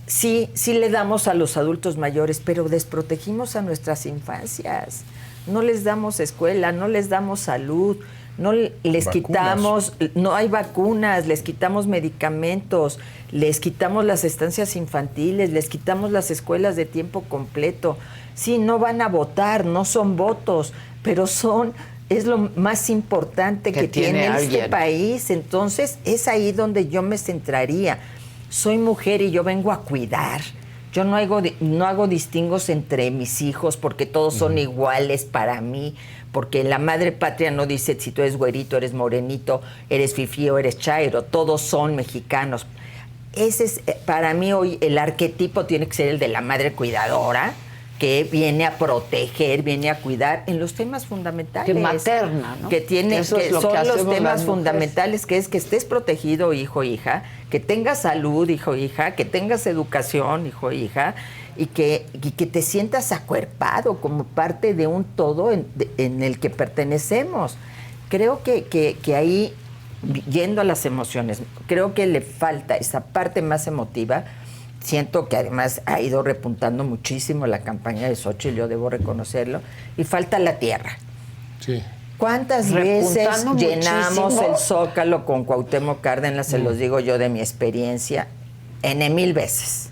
sí le damos a los adultos mayores, pero desprotegimos a nuestras infancias. No les damos escuela, no les damos salud, no les quitamos, no hay vacunas, les quitamos medicamentos, les quitamos las estancias infantiles, les quitamos las escuelas de tiempo completo. Sí, no van a votar, no son votos, pero es lo más importante que tiene este país. Entonces, es ahí donde yo me centraría. Soy mujer y yo vengo a cuidar. Yo no hago distingos entre mis hijos porque todos son iguales para mí, porque la madre patria no dice si tú eres güerito, eres morenito, eres fifí o eres chairo, todos son mexicanos. Ese es, para mí hoy el arquetipo tiene que ser el de la madre cuidadora, que viene a proteger, viene a cuidar en los temas fundamentales. Que materna, ¿no? Que son los temas fundamentales, que es que estés protegido, hijo, hija, que tengas salud, hijo, hija, que tengas educación, hijo, hija, y que te sientas acuerpado como parte de un todo en el que pertenecemos. Creo que ahí, yendo a las emociones, creo que le falta esa parte más emotiva. Siento que además ha ido repuntando muchísimo la campaña de Xóchitl, yo debo reconocerlo, y falta la tierra. Sí. ¿Cuántas veces llenamos muchísimo el Zócalo con Cuauhtémoc Cárdenas? Se los digo yo de mi experiencia, N mil veces.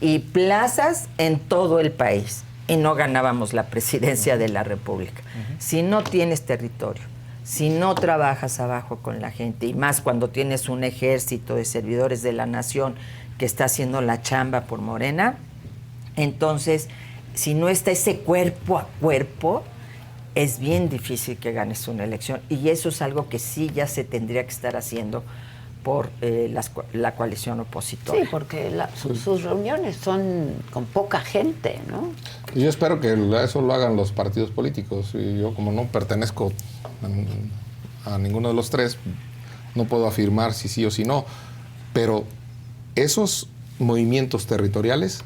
Y plazas en todo el país. Y no ganábamos la presidencia de la República. Si no tienes territorio, si no trabajas abajo con la gente, y más cuando tienes un ejército de servidores de la nación que está haciendo la chamba por Morena, entonces, si no está ese cuerpo a cuerpo, es bien difícil que ganes una elección. Y eso es algo que sí ya se tendría que estar haciendo por la coalición opositora. Sí, porque sus reuniones son con poca gente, ¿no? Yo espero que eso lo hagan los partidos políticos. Y yo, como no pertenezco a ninguno de los tres, no puedo afirmar si sí o si no. Pero esos movimientos territoriales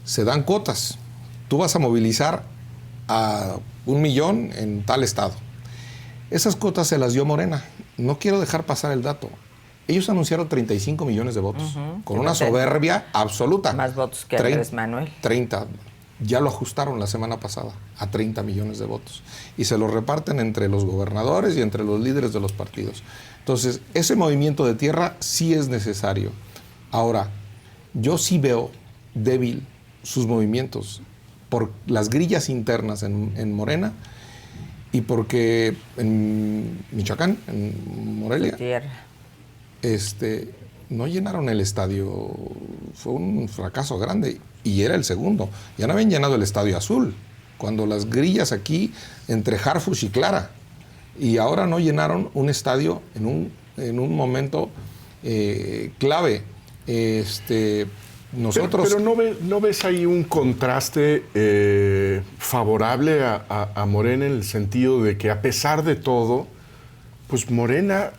se dan cuotas. Tú vas a movilizar a 1 millón en tal estado. Esas cuotas se las dio Morena. No quiero dejar pasar el dato. Ellos anunciaron 35 millones de votos, con una soberbia absoluta. Más votos que Andrés Manuel. 30. Ya lo ajustaron la semana pasada a 30 millones de votos. Y se los reparten entre los gobernadores y entre los líderes de los partidos. Entonces, ese movimiento de tierra sí es necesario. Ahora, yo sí veo débil sus movimientos por las grillas internas en Morena y porque en Michoacán, en Morelia, no llenaron el estadio. Fue un fracaso grande y era el segundo. Ya no habían llenado el Estadio Azul, cuando las grillas aquí entre Harfuch y Clara, y ahora no llenaron un estadio en un momento clave. Nosotros... Pero ¿no ves ahí un contraste favorable a Morena, en el sentido de que, a pesar de todo, pues Morena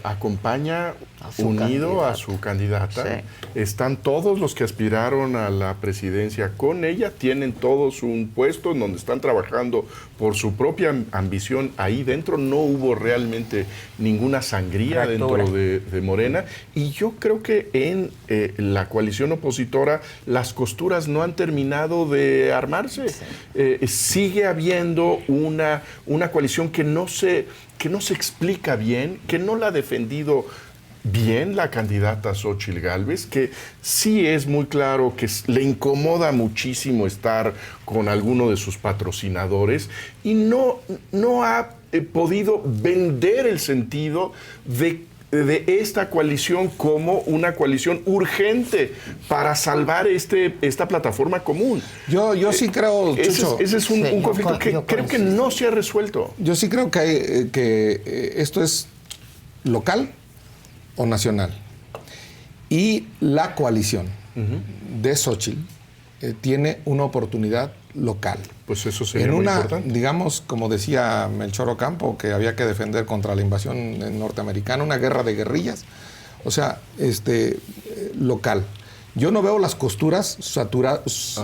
acompaña unido a su candidata? Sí. Están todos los que aspiraron a la presidencia con ella, tienen todos un puesto en donde están trabajando por su propia ambición. Ahí dentro no hubo realmente ninguna sangría dentro de Morena, y yo creo que en la coalición opositora las costuras no han terminado de armarse. Sí. Sigue habiendo una coalición que no se explica bien, que no la ha defendido bien la candidata Xóchitl Gálvez, que sí es muy claro que le incomoda muchísimo estar con alguno de sus patrocinadores, y no ha podido vender el sentido de esta coalición como una coalición urgente para salvar esta plataforma común. Yo sí creo, Chucho, ese es un conflicto que creo que no se ha resuelto. Yo sí creo que esto es local o nacional. Y la coalición de Xóchitl tiene una oportunidad local. Pues eso sería muy importante. Digamos, como decía Melchor Ocampo, que había que defender contra la invasión norteamericana, una guerra de guerrillas. O sea, local. Yo no veo las costuras saturadas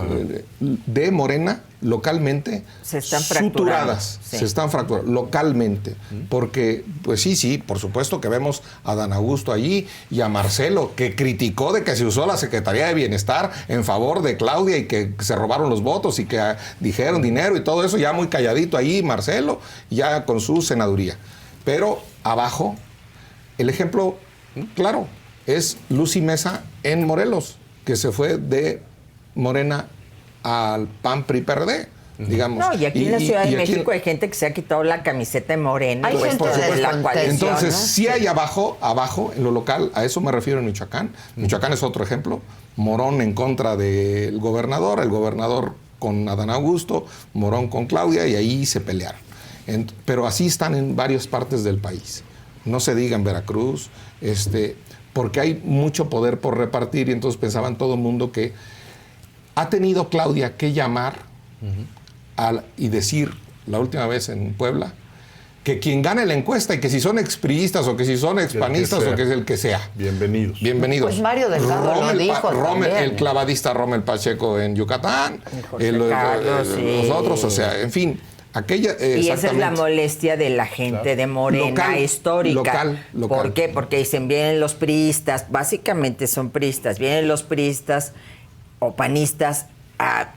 de Morena localmente. Se están suturadas. Sí. Se están fracturando localmente. Porque, pues sí, por supuesto que vemos a Dan Augusto allí y a Marcelo, que criticó de que se usó la Secretaría de Bienestar en favor de Claudia y que se robaron los votos y que dijeron dinero y todo eso, ya muy calladito ahí Marcelo, ya con su senaduría. Pero abajo, el ejemplo claro es Lucy Mesa en Morelos, que se fue de Morena al PAN, PRI, PRD, digamos. No, y aquí en la Ciudad de México hay gente que se ha quitado la camiseta de Morena. Hay gente de la coalición. Entonces, ¿no? sí hay abajo, en lo local, a eso me refiero en Michoacán. Michoacán es otro ejemplo. Morón en contra del gobernador, el gobernador con Adán Augusto, Morón con Claudia, y ahí se pelearon. Pero así están en varias partes del país. No se diga en Veracruz, porque hay mucho poder por repartir, y entonces pensaban todo el mundo que ha tenido Claudia que llamar y decir la última vez en Puebla que quien gane la encuesta, y que si son expriistas o que si son expanistas o que es el que sea. Bienvenidos. Pues Mario Delgado lo dijo también. El clavadista Rommel Pacheco en Yucatán, los otros, o sea, en fin. Y esa es la molestia de la gente de Morena histórica. Local. ¿Por qué? Porque dicen, vienen los priistas, básicamente son priistas, vienen los priistas o panistas a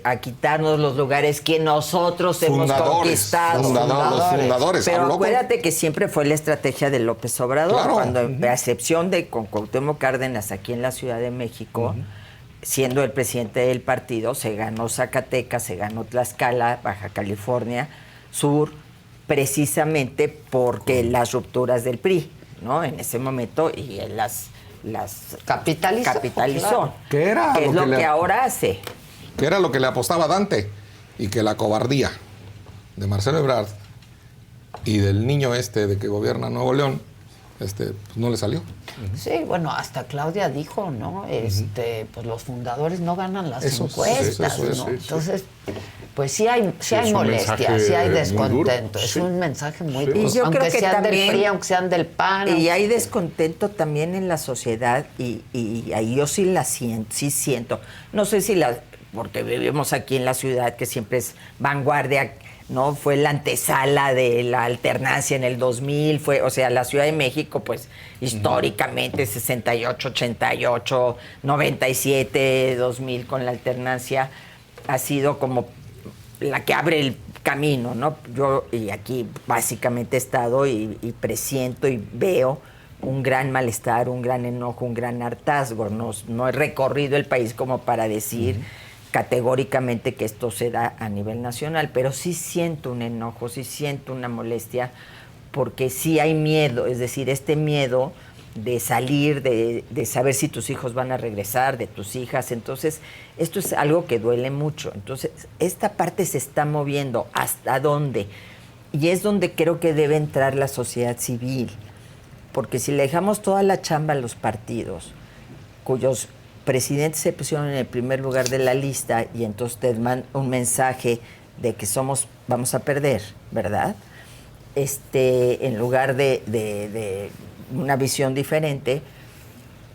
a quitarnos los lugares que nosotros hemos conquistado. Los fundadores. Pero acuérdate que siempre fue la estrategia de López Obrador. Claro. Cuando, a excepción de con Cuauhtémoc Cárdenas aquí en la Ciudad de México, siendo el presidente del partido, se ganó Zacatecas, se ganó Tlaxcala, Baja California Sur, precisamente porque las rupturas del PRI, ¿no? En ese momento, y él las capitalizó. Claro. Que es lo que ahora hace. Que era lo que le apostaba Dante, y que la cobardía de Marcelo Ebrard y del niño de que gobierna Nuevo León, pues no le salió. Sí, bueno, hasta Claudia dijo, ¿no? Pues los fundadores no ganan las encuestas, ¿no? Entonces, pues sí hay molestia, sí hay descontento. Es un mensaje muy duro. Y yo aunque creo que sean también, del PRI, aunque sean del PAN. Y hay descontento también en la sociedad y ahí yo sí siento. No sé si porque vivimos aquí en la ciudad que siempre es vanguardia, ¿no? Fue la antesala de la alternancia en el 2000, la Ciudad de México, pues, históricamente, 68, 88, 97, 2000, con la alternancia, ha sido como la que abre el camino, ¿no? Yo, y aquí básicamente he estado y presiento y veo un gran malestar, un gran enojo, un gran hartazgo. No he recorrido el país como para decir categóricamente que esto se da a nivel nacional, pero sí siento un enojo, sí siento una molestia, porque sí hay miedo, es decir, este miedo de salir, de saber si tus hijos van a regresar, de tus hijas. Entonces, esto es algo que duele mucho. Entonces, esta parte se está moviendo. ¿Hasta dónde? Y es donde creo que debe entrar la sociedad civil, porque si le dejamos toda la chamba a los partidos, cuyos presidentes se pusieron en el primer lugar de la lista, y entonces te mandan un mensaje de que vamos a perder, ¿verdad? En lugar de una visión diferente,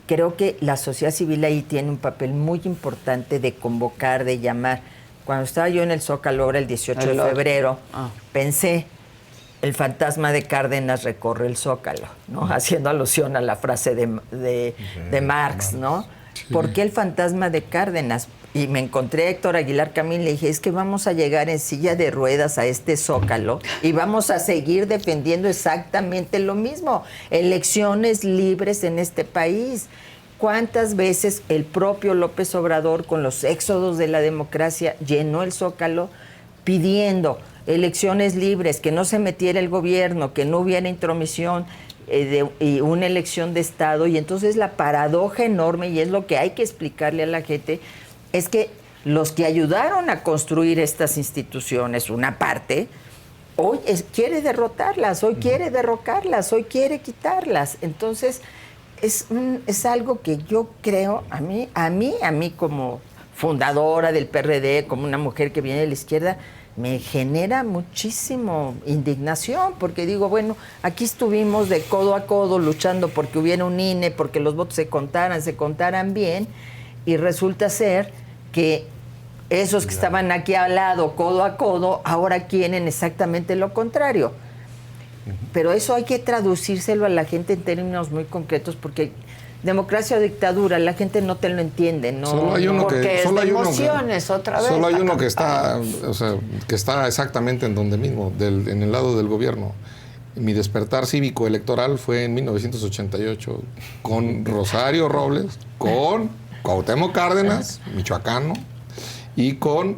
creo que la sociedad civil ahí tiene un papel muy importante de convocar, de llamar. Cuando estaba yo en el Zócalo, ahora el 18 de febrero, pensé, el fantasma de Cárdenas recorre el Zócalo, ¿no? Haciendo alusión a la frase de Marx, ¿no? Sí. ¿Por qué el fantasma de Cárdenas? Y me encontré a Héctor Aguilar Camín y le dije, es que vamos a llegar en silla de ruedas a este Zócalo y vamos a seguir defendiendo exactamente lo mismo. Elecciones libres en este país. ¿Cuántas veces el propio López Obrador, con los éxodos de la democracia, llenó el Zócalo pidiendo elecciones libres, que no se metiera el gobierno, que no hubiera intromisión y una elección de Estado? Y entonces la paradoja enorme, y es lo que hay que explicarle a la gente, es que los que ayudaron a construir estas instituciones, una parte, hoy quiere derrotarlas, hoy quiere derrocarlas, hoy quiere quitarlas. Entonces es algo que yo creo, a mí como fundadora del PRD, como una mujer que viene de la izquierda, me genera muchísimo indignación, porque digo, bueno, aquí estuvimos de codo a codo luchando porque hubiera un INE, porque los votos se contaran bien, y resulta ser que esos que estaban aquí al lado, codo a codo, ahora quieren exactamente lo contrario. Pero eso hay que traducírselo a la gente en términos muy concretos, porque democracia o dictadura, la gente no te lo entiende, ¿no? Solo hay uno porque que, es solo de hay emociones, uno otra vez. Solo hay uno que está, que está exactamente en donde mismo, en el lado del gobierno. Mi despertar cívico electoral fue en 1988 con Rosario Robles, con Cuauhtémoc Cárdenas, michoacano, y con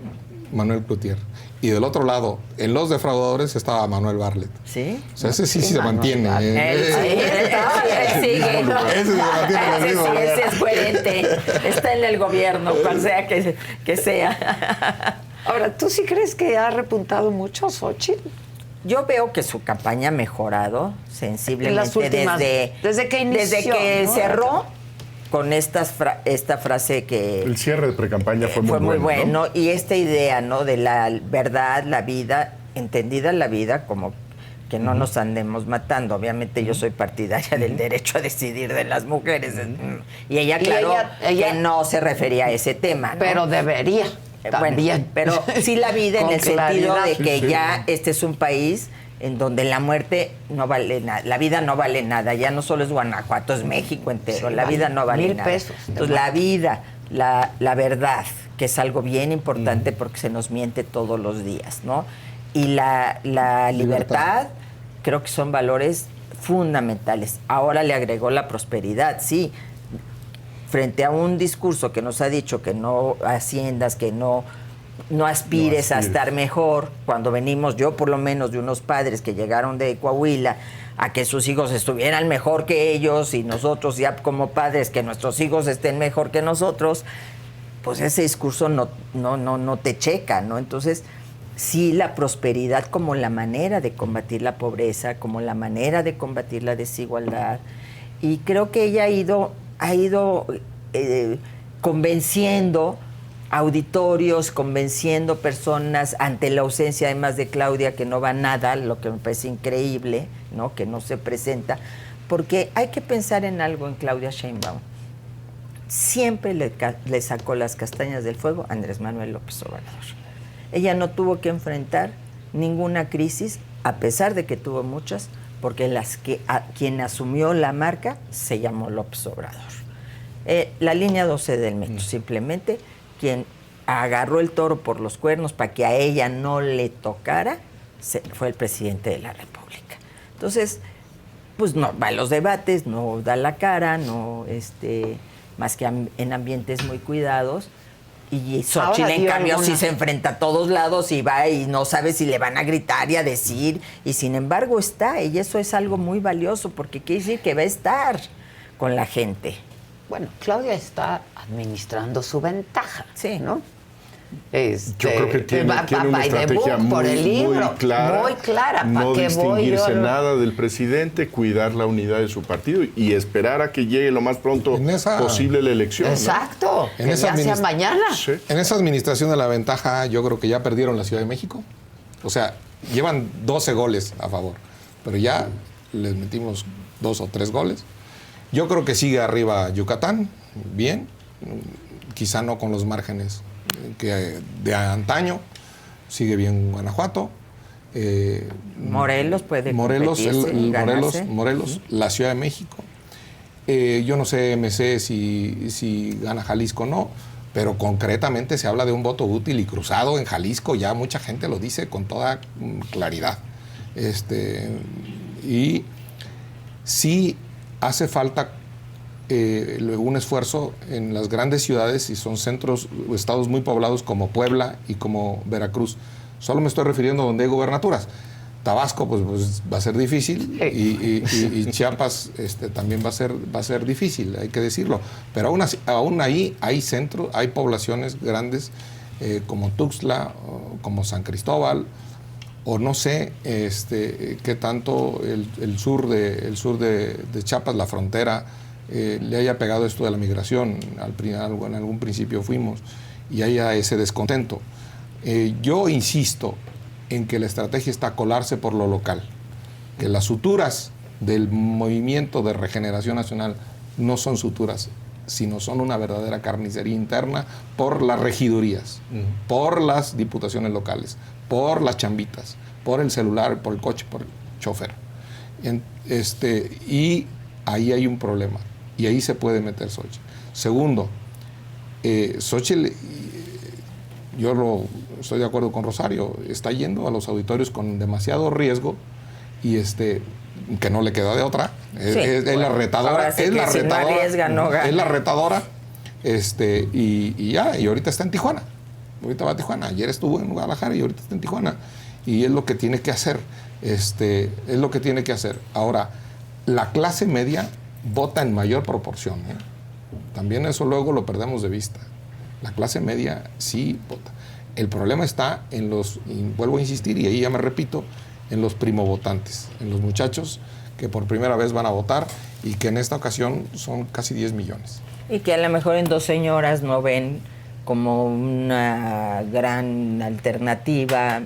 Manuel Cloutier. Y del otro lado, en los defraudadores, estaba Manuel Bartlett. ¿Sí? O sea, ese sí se mantiene. Ese es coherente. Está en el gobierno, cual sea que sea. Ahora, ¿tú sí crees que ha repuntado mucho Xochitl? Yo veo que su campaña ha mejorado sensiblemente desde que inició, desde que ¿no? cerró con esta frase que... El cierre de precampaña fue muy bueno, ¿no? Y esta idea, ¿no? De la verdad, la vida, entendida la vida como que no nos andemos matando. Obviamente yo soy partidaria del derecho a decidir de las mujeres. Y ella, claro, que no se refería a ese tema, ¿no? Pero debería. También. Bueno, pero sí la vida en el sentido de que sí. ya este es un país en donde la muerte no vale nada, la vida no vale nada, ya no solo es Guanajuato, es México entero, la vida no vale nada. $1,000. Entonces la vida, la verdad, que es algo bien importante porque se nos miente todos los días, ¿no? Y la libertad creo que son valores fundamentales. Ahora le agregó la prosperidad, sí. Frente a un discurso que nos ha dicho que no asciendas, que no aspires a estar mejor, cuando venimos, yo por lo menos, de unos padres que llegaron de Coahuila a que sus hijos estuvieran mejor que ellos y nosotros ya como padres que nuestros hijos estén mejor que nosotros, pues ese discurso no te checa, ¿no? Entonces, sí, la prosperidad como la manera de combatir la pobreza, como la manera de combatir la desigualdad. Y creo que ella ha ido convenciendo auditorios, convenciendo personas ante la ausencia además de Claudia, que no va nada, lo que me parece increíble, ¿no? Que no se presenta, porque hay que pensar en algo en Claudia Sheinbaum. Siempre le sacó las castañas del fuego a Andrés Manuel López Obrador. Ella no tuvo que enfrentar ninguna crisis, a pesar de que tuvo muchas, porque quien asumió la marca se llamó López Obrador. La línea 12 del metro, simplemente quien agarró el toro por los cuernos para que a ella no le tocara fue el presidente de la República. Entonces, pues no va a los debates, no da la cara, más que en ambientes muy cuidados. Y Xochitl, en cambio, sí se enfrenta a todos lados y va y no sabe si le van a gritar y a decir. Y sin embargo está, y eso es algo muy valioso, porque quiere decir que va a estar con la gente. Bueno, Claudia está administrando su ventaja, sí, ¿no? Yo creo que tiene una estrategia muy clara. No distinguirse nada del presidente, cuidar la unidad de su partido y esperar a que llegue lo más pronto posible la elección. Exacto, ¿no? Que ya sea mañana. Sí. En esa administración de la ventaja, yo creo que ya perdieron la Ciudad de México. O sea, llevan 12 goles a favor, pero ya les metimos 2 o 3 goles. Yo creo que sigue arriba Yucatán, bien, quizá no con los márgenes que de antaño, sigue bien Guanajuato. Morelos puede Morelos, la Ciudad de México. Yo no sé, MC, si gana Jalisco o no, pero concretamente se habla de un voto útil y cruzado en Jalisco, ya mucha gente lo dice con toda claridad. Y sí hace falta un esfuerzo en las grandes ciudades, y son centros o estados muy poblados como Puebla y como Veracruz. Solo me estoy refiriendo a donde hay gubernaturas. Tabasco pues va a ser difícil y Chiapas también va a ser difícil, hay que decirlo. Pero aún ahí hay centros, hay poblaciones grandes como Tuxtla, como San Cristóbal, o no sé qué tanto el sur de Chiapas, la frontera, le haya pegado esto de la migración. En algún principio fuimos y haya ese descontento. Yo insisto en que la estrategia está colarse por lo local, que las suturas del movimiento de regeneración nacional no son suturas, sino son una verdadera carnicería interna por las regidurías, por las diputaciones locales, por las chambitas, por el celular, por el coche, por el chofer. Y ahí hay un problema, y ahí se puede meter Xochitl. Segundo, Xochitl, estoy de acuerdo con Rosario, está yendo a los auditorios con demasiado riesgo y que no le queda de otra. Sí, es la retadora. Es la retadora. No arriesga, no gana. Es la retadora. Y ahorita está en Tijuana. Ahorita va a Tijuana. Ayer estuvo en Guadalajara y ahorita está en Tijuana. Y es lo que tiene que hacer. Es lo que tiene que hacer. Ahora, la clase media vota en mayor proporción. También eso luego lo perdemos de vista. La clase media sí vota. El problema está en y vuelvo a insistir, y ahí ya me repito, en los primovotantes, en los muchachos que por primera vez van a votar y que en esta ocasión son casi 10 millones. Y que a lo mejor en 2 señoras no ven como una gran alternativa.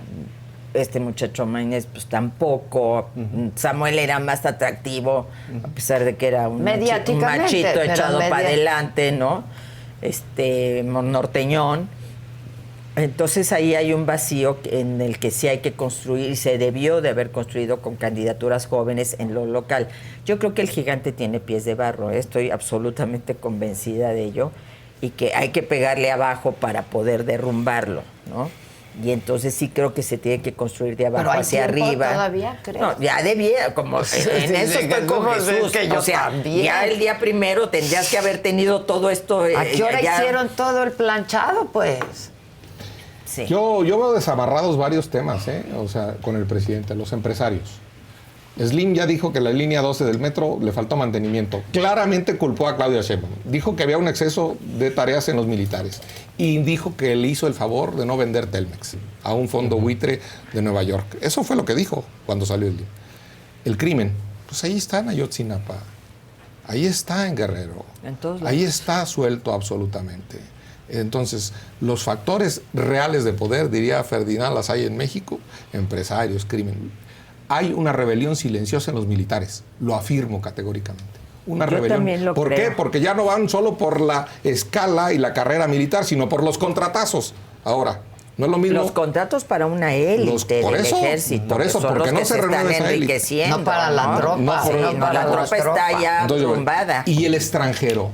Este muchacho Maínez, pues tampoco. Samuel era más atractivo, a pesar de que era un machito echado para adelante, ¿no? Norteñón. Entonces ahí hay un vacío en el que sí hay que construir, y se debió de haber construido con candidaturas jóvenes en lo local. Yo creo que el gigante tiene pies de barro, estoy absolutamente convencida de ello, y que hay que pegarle abajo para poder derrumbarlo, ¿no? Y entonces sí creo que se tiene que construir de abajo hacia arriba. ¿Todavía crees? No, ya debía, como en eso estoy con Jesús. Que yo o sea, también. ya el día primero tendrías que haber tenido todo esto. ¿A qué hora hicieron todo el planchado, pues? Sí. Yo veo desamarrados varios temas, o sea, con el presidente, los empresarios. Slim ya dijo que la línea 12 del metro le faltó mantenimiento. Claramente culpó a Claudia Sheinbaum. Dijo que había un exceso de tareas en los militares. Y dijo que le hizo el favor de no vender Telmex a un fondo buitre de Nueva York. Eso fue lo que dijo cuando salió el día. El crimen, pues ahí está en Ayotzinapa. Ahí está en Guerrero. En todos lados. Ahí está suelto absolutamente. Entonces, los factores reales de poder, diría Ferdinand Lassalle en México, empresarios, crimen. Hay una rebelión silenciosa en los militares, lo afirmo categóricamente. Una Yo rebelión. también lo ¿Por creo. qué? Porque ya no van solo por la escala y la carrera militar, sino por los contratazos. Ahora, no es lo mismo. Los contratos para una élite por del eso, ejército. por eso, que son porque los no que se están renueva esa élite. enriqueciendo. No para la tropa, no, sino no, para la las tropa está tropas. ya Entonces, tumbada. y el extranjero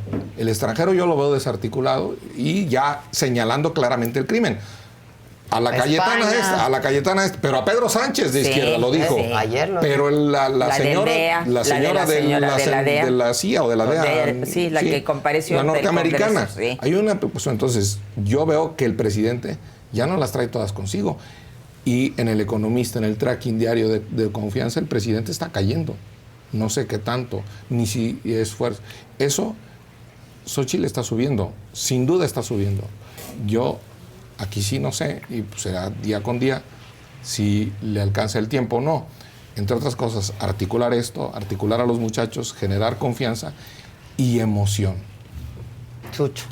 yo lo veo desarticulado y ya señalando claramente el crimen. A la Cayetana esta, pero a Pedro Sánchez de Sí, izquierda lo dijo. sí. Ayer lo pero la señora, DEA, la señora de la CIA o de la DEA, sí, la que compareció la ante el norteamericana. Congreso, sí. Hay una, pues entonces yo veo que el presidente ya no las trae todas consigo. Y en El Economista, en el tracking diario de confianza, el presidente está cayendo. No sé qué tanto, ni si es fuerza. Eso, Xóchitl está subiendo, sin duda está subiendo. Yo aquí sí no sé, y pues será día con día si le alcanza el tiempo o no. Entre otras cosas, articular esto, articular a los muchachos, generar confianza y emoción. Chucho.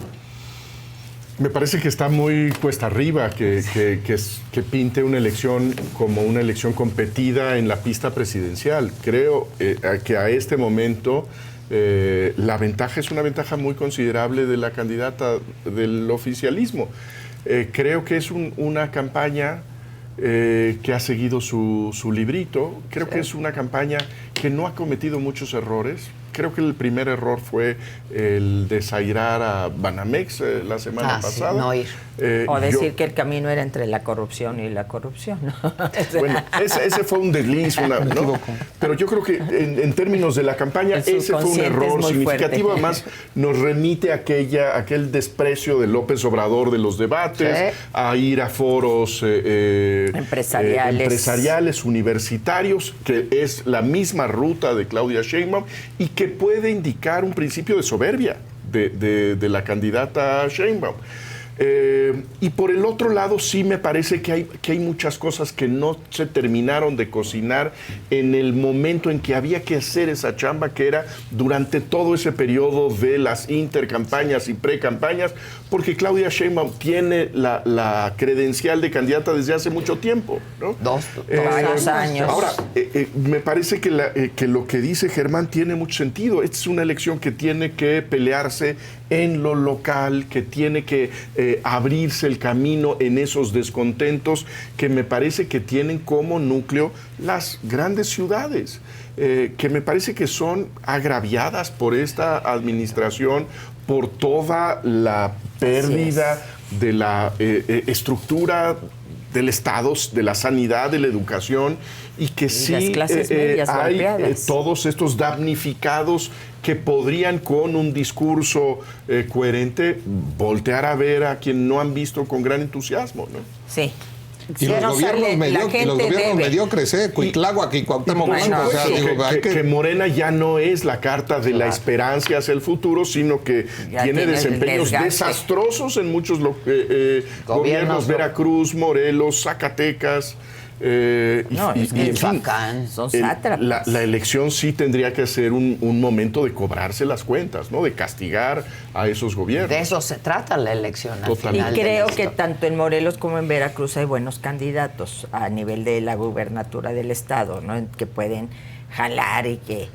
Me parece que está muy cuesta arriba que pinte una elección como una elección competida en la pista presidencial. Creo que a este momento la ventaja es una ventaja muy considerable de la candidata del oficialismo. Creo que es una campaña que ha seguido su librito. Creo que es una campaña que no ha cometido muchos errores. Creo que el primer error fue el desairar a Banamex la semana pasada. Sí, no ir. O decir que el camino era entre la corrupción y la corrupción, ¿no? Bueno, ese fue un desliz, ¿no? Pero yo creo que en términos de la campaña, ese fue un error significativo. Fuerte. Además, nos remite a aquel desprecio de López Obrador de los debates, a ir a foros empresariales, universitarios, que es la misma ruta de Claudia Sheinbaum y que puede indicar un principio de soberbia de la candidata Sheinbaum. Y por el otro lado sí me parece que hay muchas cosas que no se terminaron de cocinar en el momento en que había que hacer esa chamba, que era durante todo ese periodo de las intercampañas y precampañas, porque Claudia Sheinbaum tiene la credencial de candidata desde hace mucho tiempo, ¿no? Varios años. Ahora, me parece que lo que dice Germán tiene mucho sentido. Esta es una elección que tiene que pelearse en lo local, que tiene que abrirse el camino en esos descontentos que me parece que tienen como núcleo las grandes ciudades, que me parece que son agraviadas por esta administración, por toda la pérdida de la estructura del Estado, de la sanidad, de la educación, y que sí hay todos estos damnificados que podrían, con un discurso coherente, voltear a ver a quien no han visto con gran entusiasmo, ¿no? Sí. Y los gobiernos mediocres, Cuitláhuac y Cuauhtémoc Blanco. Que Morena ya no es la carta de la esperanza hacia el futuro, sino que tiene desempeños desastrosos en muchos gobiernos, Veracruz, Morelos, Zacatecas. Son sátrapas. La elección sí tendría que ser un momento de cobrarse las cuentas, ¿no? De castigar a esos gobiernos. De eso se trata la elección. Y creo que tanto en Morelos como en Veracruz hay buenos candidatos a nivel de la gubernatura del estado, ¿no? Que pueden jalar y que,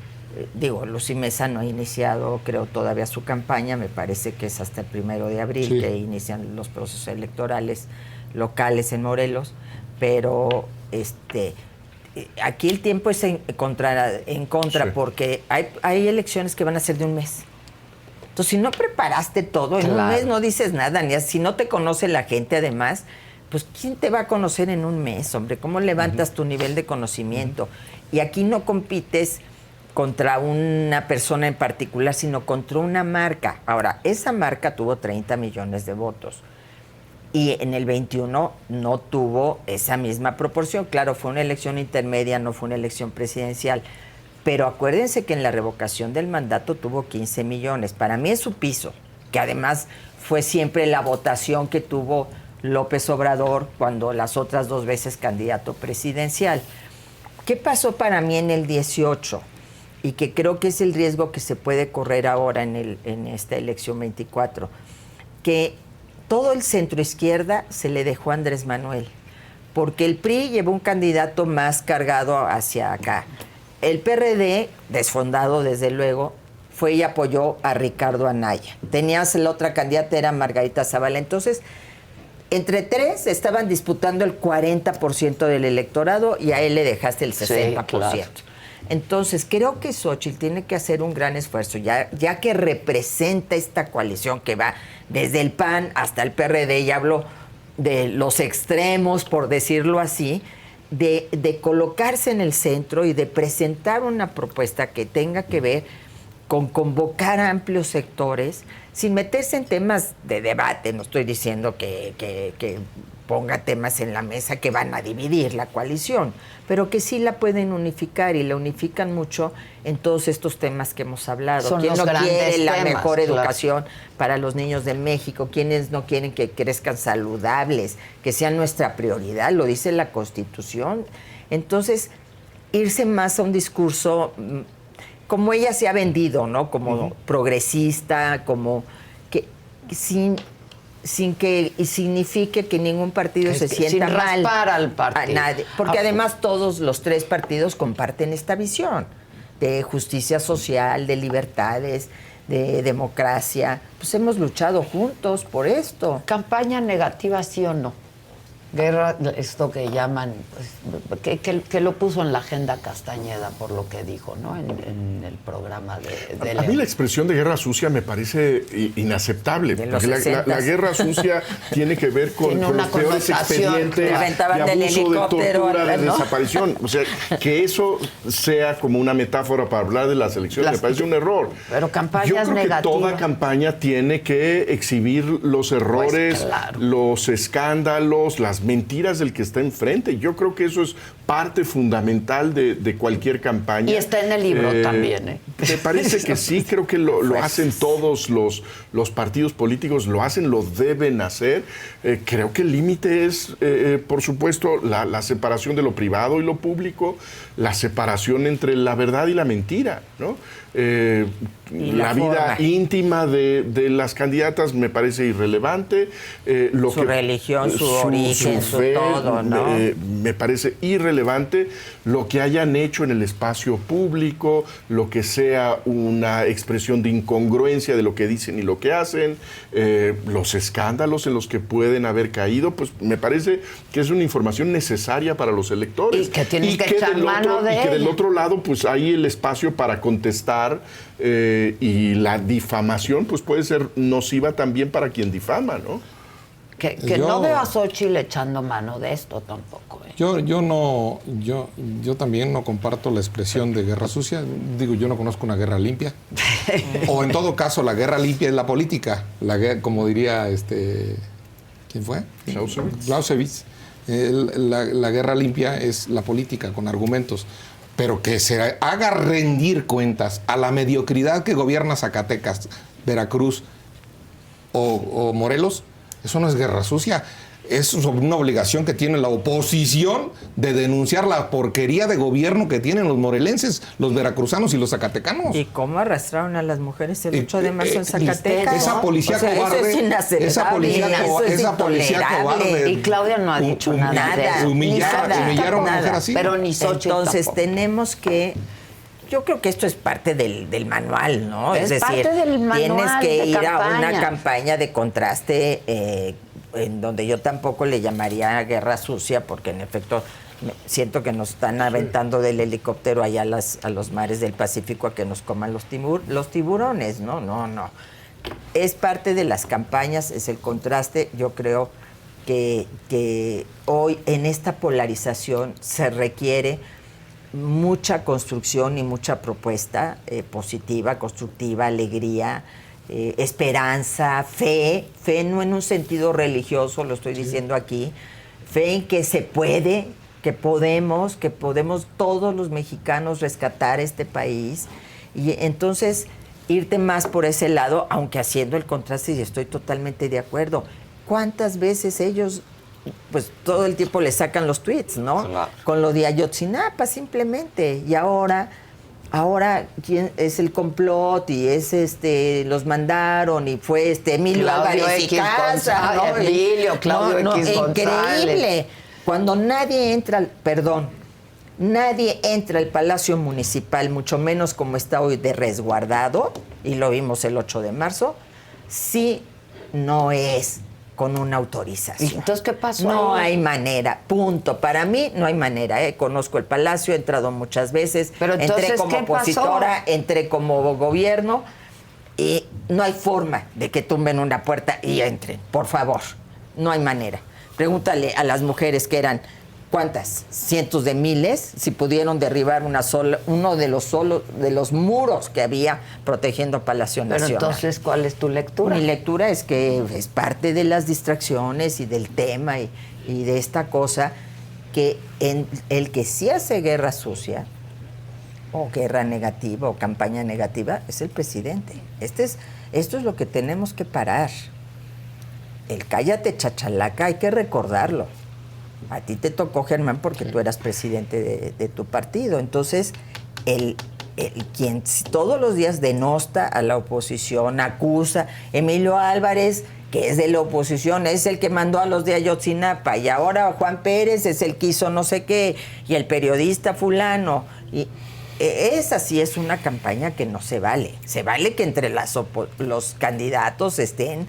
Lucy Mesa no ha iniciado, creo, todavía su campaña. Me parece que es hasta el 1 de abril que inician los procesos electorales locales en Morelos. Pero aquí el tiempo es en contra, porque hay elecciones que van a ser de un mes. Entonces, si no preparaste todo, en un mes no dices nada, ni si no te conoce la gente además, pues ¿quién te va a conocer en un mes, hombre? ¿Cómo levantas tu nivel de conocimiento? Y aquí no compites contra una persona en particular, sino contra una marca. Ahora, esa marca tuvo 30 millones de votos. Y en el 21 no tuvo esa misma proporción. Claro, fue una elección intermedia, no fue una elección presidencial. Pero acuérdense que en la revocación del mandato tuvo 15 millones. Para mí es su piso, que además fue siempre la votación que tuvo López Obrador cuando las otras 2 veces candidato presidencial. ¿Qué pasó para mí en el 18? Y que creo que es el riesgo que se puede correr ahora en esta elección 24. Que todo el centro izquierda se le dejó a Andrés Manuel. Porque el PRI llevó un candidato más cargado hacia acá. El PRD, desfondado desde luego, fue y apoyó a Ricardo Anaya. Tenías la otra candidata, era Margarita Zavala. Entonces, entre 3 estaban disputando el 40% del electorado y a él le dejaste el 60%. Sí, claro. Entonces, creo que Xóchitl tiene que hacer un gran esfuerzo, ya que representa esta coalición que va desde el PAN hasta el PRD, y hablo de los extremos, por decirlo así, de colocarse en el centro y de presentar una propuesta que tenga que ver con convocar a amplios sectores, sin meterse en temas de debate. No estoy diciendo que ponga temas en la mesa que van a dividir la coalición, pero que sí la pueden unificar, y la unifican mucho en todos estos temas que hemos hablado. Son ¿Quién los no quiere la temas, mejor educación para los niños de México? ¿Quiénes no quieren que crezcan saludables, que sean nuestra prioridad? Lo dice la Constitución. Entonces, irse más a un discurso como ella se ha vendido, ¿no? Como progresista, como que sin que signifique que ningún partido se sienta sin mal raspar al partido. a nadie, porque además todos los 3 partidos comparten esta visión de justicia social, de libertades, de democracia. Pues hemos luchado juntos por esto. ¿Campaña negativa, sí o no? Guerra, esto que llaman, pues, que lo puso en la agenda Castañeda por lo que dijo, ¿no? En el programa de A mí la expresión de guerra sucia me parece inaceptable. Porque la guerra sucia tiene que ver con los peores expedientes de abuso, de tortura, de desaparición. O sea, que eso sea como una metáfora para hablar de las elecciones me parece un error. Pero campañas Yo creo negativas. que toda campaña tiene que exhibir los errores, pues claro, los escándalos, las mentiras del que está enfrente. Yo creo que eso es parte fundamental de cualquier campaña. Y está en el libro también. Me parece que sí, creo que lo hacen todos los partidos políticos, lo hacen, lo deben hacer. Creo que el límite es, por supuesto, la separación de lo privado y lo público, la separación entre la verdad y la mentira, ¿no? La vida íntima de las candidatas me parece irrelevante. Su religión, su origen, su fe, todo, ¿no? Me parece irrelevante. Lo que hayan hecho en el espacio público, lo que sea una expresión de incongruencia de lo que dicen y lo que hacen, los escándalos en los que pueden haber caído, pues me parece que es una información necesaria para los electores. Y que tienes que echar mano de ella. Y que del otro lado, pues hay el espacio para contestar, y la difamación pues puede ser nociva también para quien difama, ¿no? Que no veo a Xóchitl echando mano de esto tampoco. Yo también no comparto la expresión de guerra sucia. Digo, yo no conozco una guerra limpia. O en todo caso, la guerra limpia es la política. Como diría ¿quién fue? Clausewitz. La guerra limpia es la política con argumentos. Pero que se haga rendir cuentas a la mediocridad que gobierna Zacatecas, Veracruz o Morelos, eso no es guerra sucia. Es una obligación que tiene la oposición de denunciar la porquería de gobierno que tienen los morelenses, los veracruzanos y los zacatecanos. ¿Y cómo arrastraron a las mujeres el 8 de marzo en Zacatecas? Esa policía cobarde. Esa policía cobarde. Y Claudia no ha dicho nada. Humillaron a una mujer así. Pero ni Xóchitl Entonces tampoco. Tenemos que... Yo creo que esto es parte del manual, ¿no? Es decir, parte del manual tienes que ir campaña. a una campaña de contraste en donde yo tampoco le llamaría guerra sucia, porque en efecto siento que nos están aventando del helicóptero allá a los mares del Pacífico a que nos coman los tiburones. No. es parte de las campañas, es el contraste. Yo creo que hoy en esta polarización se requiere mucha construcción y mucha propuesta positiva, constructiva, alegría, esperanza, fe no en un sentido religioso, lo estoy diciendo aquí, fe en que se puede, que podemos todos los mexicanos rescatar este país, y entonces irte más por ese lado, aunque haciendo el contraste, y estoy totalmente de acuerdo. ¿Cuántas veces ellos, pues todo el tiempo le sacan los tweets, ¿no? Claro. Con lo de Ayotzinapa simplemente, y ahora ¿quién es el complot? Y es los mandaron, y fue Emilio Claudio Álvarez y Casa, ¿no? Claudio X González. Increíble. Cuando nadie entra al Palacio Municipal, mucho menos como está hoy de resguardado, y lo vimos el 8 de marzo, sí no es con una autorización. Entonces, ¿qué pasó? No hay manera, punto. Para mí no hay manera. Conozco el Palacio, he entrado muchas veces, pero entonces, entré como opositora, entré como gobierno, y no hay forma de que tumben una puerta y entren, por favor. No hay manera. Pregúntale a las mujeres que eran, ¿cuántas? Cientos de miles, si pudieron derribar uno de los muros que había protegiendo Palacio Nacional. Pero entonces, ¿cuál es tu lectura? Mi lectura es que es parte de las distracciones y del tema y de esta cosa, que el que sí hace guerra sucia o guerra negativa o campaña negativa es el presidente. Esto es lo que tenemos que parar. El cállate chachalaca hay que recordarlo. A ti te tocó, Germán, porque tú eras presidente de tu partido. Entonces, quien todos los días denosta a la oposición, acusa, Emilio Álvarez, que es de la oposición, es el que mandó a los de Ayotzinapa, y ahora Juan Pérez es el que hizo no sé qué, y el periodista fulano. Y esa sí es una campaña que no se vale. Se vale que entre los candidatos estén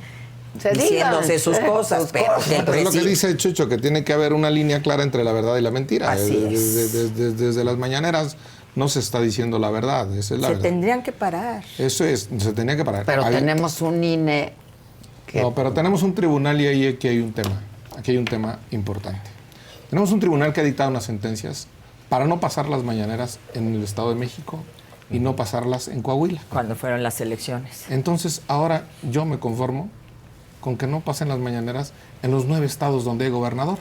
diciéndose sus cosas, pero es lo que dice Chucho, que tiene que haber una línea clara entre la verdad y la mentira. Así es. Desde las mañaneras no se está diciendo la verdad. Esa es la verdad. Tendrían que parar. Eso es, se tendría que parar. Pero tenemos un INE que... No, pero tenemos un tribunal, y ahí aquí hay un tema. Aquí hay un tema importante. Tenemos un tribunal que ha dictado unas sentencias para no pasar las mañaneras en el Estado de México y no pasarlas en Coahuila. Cuando fueron las elecciones. Entonces, ahora yo me conformo con que no pasen las mañaneras en los 9 estados donde hay gobernador.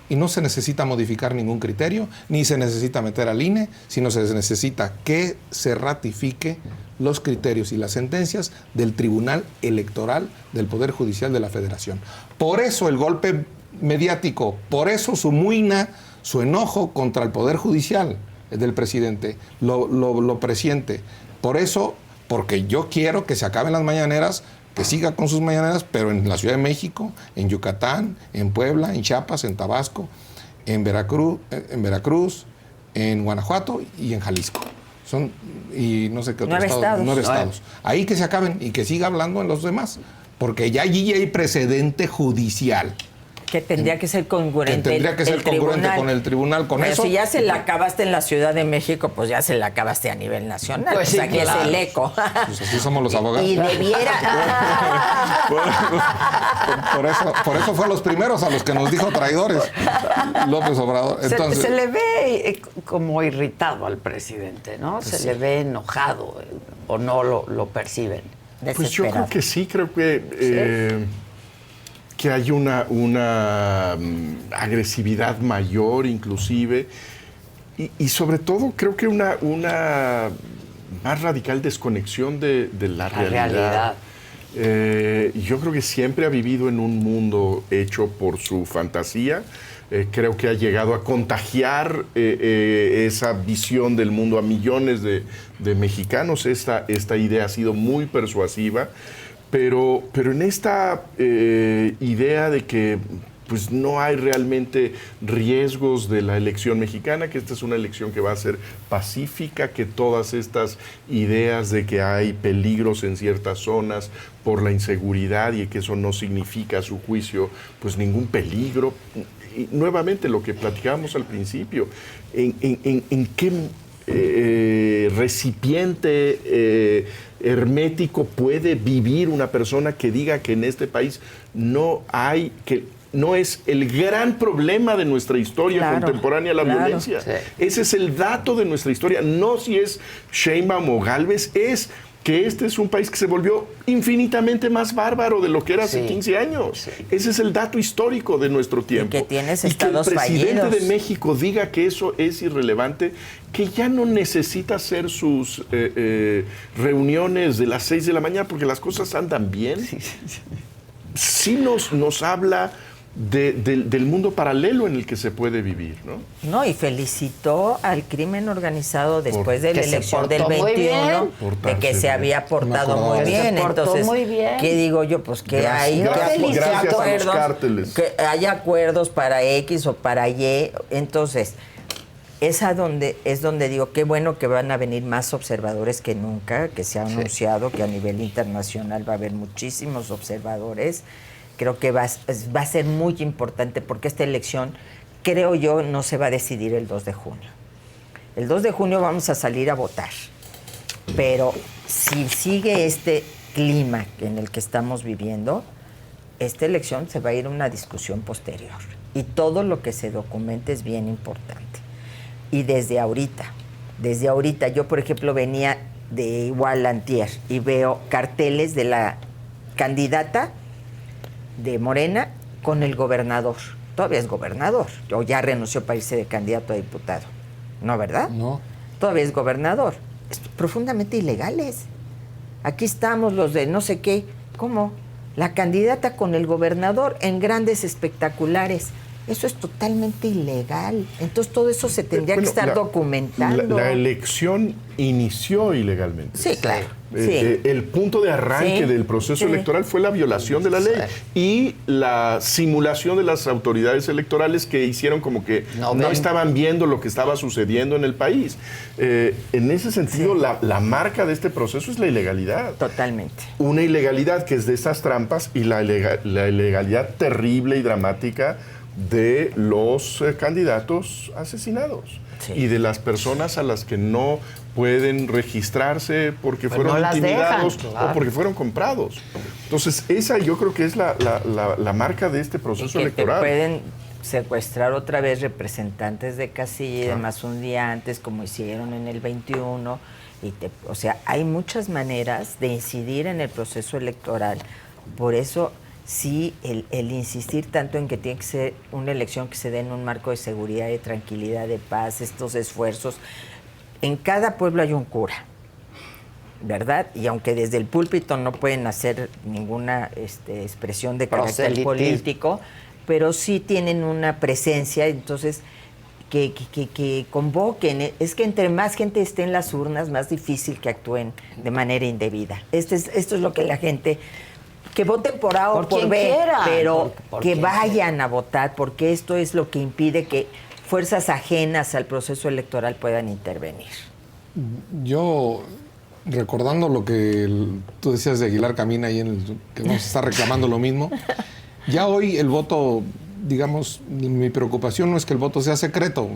Y no se necesita modificar ningún criterio, ni se necesita meter al INE, sino se necesita que se ratifique los criterios y las sentencias del Tribunal Electoral del Poder Judicial de la Federación. Por eso el golpe mediático, por eso su muina, su enojo contra el Poder Judicial del presidente, lo presiente. Por eso, porque yo quiero que se acaben las mañaneras, que siga con sus mañaneras, pero en la Ciudad de México, en Yucatán, en Puebla, en Chiapas, en Tabasco, en Veracruz, en Guanajuato y en Jalisco. Y no sé qué otros estados. 9 estados. Ahí que se acaben y que siga hablando en los demás, porque ya allí hay precedente judicial. Que tendría que ser congruente. Que tendría que ser congruente con el tribunal, con eso. Si ya se la acabaste en la Ciudad de México, pues ya se la acabaste a nivel nacional. Pues sí, aquí claro. es el eco. Pues así somos los abogados. Y debiera... por eso fue a los primeros a los que nos dijo traidores López Obrador. Entonces, se le ve como irritado al presidente, ¿no? Se le ve enojado, o no lo perciben. Pues yo creo que sí, creo que... que hay una agresividad mayor inclusive y sobre todo creo que una más radical desconexión de la realidad. Yo creo que siempre ha vivido en un mundo hecho por su fantasía. Creo que ha llegado a contagiar esa visión del mundo a millones de mexicanos. Esta idea ha sido muy persuasiva. Pero en esta idea de que pues, no hay realmente riesgos de la elección mexicana, que esta es una elección que va a ser pacífica, que todas estas ideas de que hay peligros en ciertas zonas por la inseguridad y que eso no significa a su juicio pues ningún peligro. Y nuevamente lo que platicábamos al principio, ¿en qué recipiente hermético puede vivir una persona que diga que en este país no es el gran problema de nuestra historia contemporánea la violencia? Sí. Ese es el dato de nuestra historia. No si es Sheinbaum o Gálvez, es que este es un país que se volvió infinitamente más bárbaro de lo que era hace 15 años. Sí. Ese es el dato histórico de nuestro tiempo. Y que tienes estados fallidos. Y que el presidente fallidos de México diga que eso es irrelevante, que ya no necesita hacer sus reuniones de las 6 de la mañana porque las cosas andan bien. Sí nos habla del mundo paralelo en el que se puede vivir, ¿no? No, y felicitó al crimen organizado después de la elección del 21, de que se había portado muy bien. Entonces, muy bien. ¿qué digo yo? Pues que gracias a los cárteles. Que hay acuerdos para X o para Y. Entonces, es donde digo, qué bueno que van a venir más observadores que nunca, que se ha anunciado que a nivel internacional va a haber muchísimos observadores. Creo que va a ser muy importante porque esta elección, creo yo, no se va a decidir el 2 de junio. El 2 de junio vamos a salir a votar, pero si sigue este clima en el que estamos viviendo, esta elección se va a ir a una discusión posterior y todo lo que se documente es bien importante. Y desde ahorita, yo por ejemplo venía de igual antier y veo carteles de la candidata de Morena con el gobernador. Todavía es gobernador. O ya renunció para irse de candidato a diputado. ¿No, verdad? No. Todavía es gobernador. Es profundamente ilegales. Aquí estamos los de no sé qué. ¿Cómo? La candidata con el gobernador en grandes espectaculares. Eso es totalmente ilegal. Entonces todo eso se tendría que estar documentando. La elección inició ilegalmente. Sí, claro. El punto de arranque del proceso electoral fue la violación de la ley y la simulación de las autoridades electorales que hicieron como que no estaban viendo lo que estaba sucediendo en el país. En ese sentido, la marca de este proceso es la ilegalidad. Totalmente. Una ilegalidad que es de estas trampas y la ilegalidad terrible y dramática de los candidatos asesinados y de las personas a las que no pueden registrarse porque fueron intimidados o porque fueron comprados. Entonces, esa yo creo que es la marca de este proceso electoral. Te pueden secuestrar otra vez representantes de casilla y demás un día antes, como hicieron en el 21. O sea, hay muchas maneras de incidir en el proceso electoral. Por eso, sí, el insistir tanto en que tiene que ser una elección que se dé en un marco de seguridad, de tranquilidad, de paz, estos esfuerzos. En cada pueblo hay un cura, ¿verdad? Y aunque desde el púlpito no pueden hacer ninguna expresión de carácter político, pero sí tienen una presencia, entonces que convoquen. Es que entre más gente esté en las urnas, más difícil que actúen de manera indebida. Esto es lo que la gente... Que voten por A o por B, pero que vayan a votar, porque esto es lo que impide que fuerzas ajenas al proceso electoral puedan intervenir. Yo, recordando lo que tú decías de Aguilar Camina, que vamos a estar reclamando lo mismo, ya hoy el voto, digamos, mi preocupación no es que el voto sea secreto,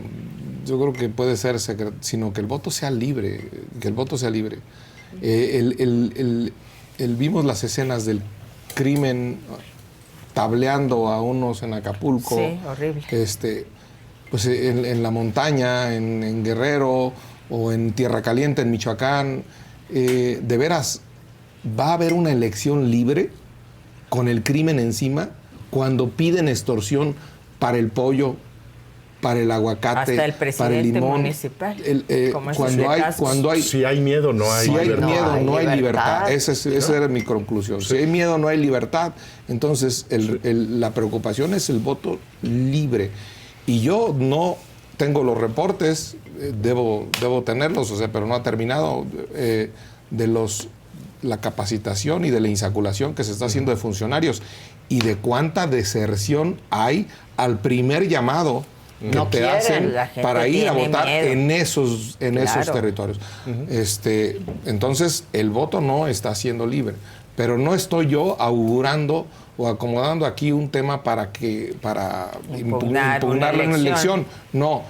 yo creo que puede ser secreto, sino que el voto sea libre, vimos las escenas del crimen tableando a unos en Acapulco. Sí, horrible. Pues en la montaña, en Guerrero o en Tierra Caliente, en Michoacán. De veras, ¿va a haber una elección libre con el crimen encima cuando piden extorsión para el pollo, para el aguacate, hasta el presidente para el limón municipal? Cuando hay si hay miedo, no hay libertad. No hay libertad. Esa era mi conclusión. Si hay miedo, no hay libertad. Entonces, la preocupación es el voto libre. Y yo no tengo los reportes, debo tenerlos, pero no ha terminado, la capacitación y de la insaculación que se está haciendo de funcionarios y de cuánta deserción hay al primer llamado que te hacen para ir a votar en esos territorios. Entonces, el voto no está siendo libre. Pero no estoy yo augurando o acomodando aquí un tema para impugnarle una elección. No.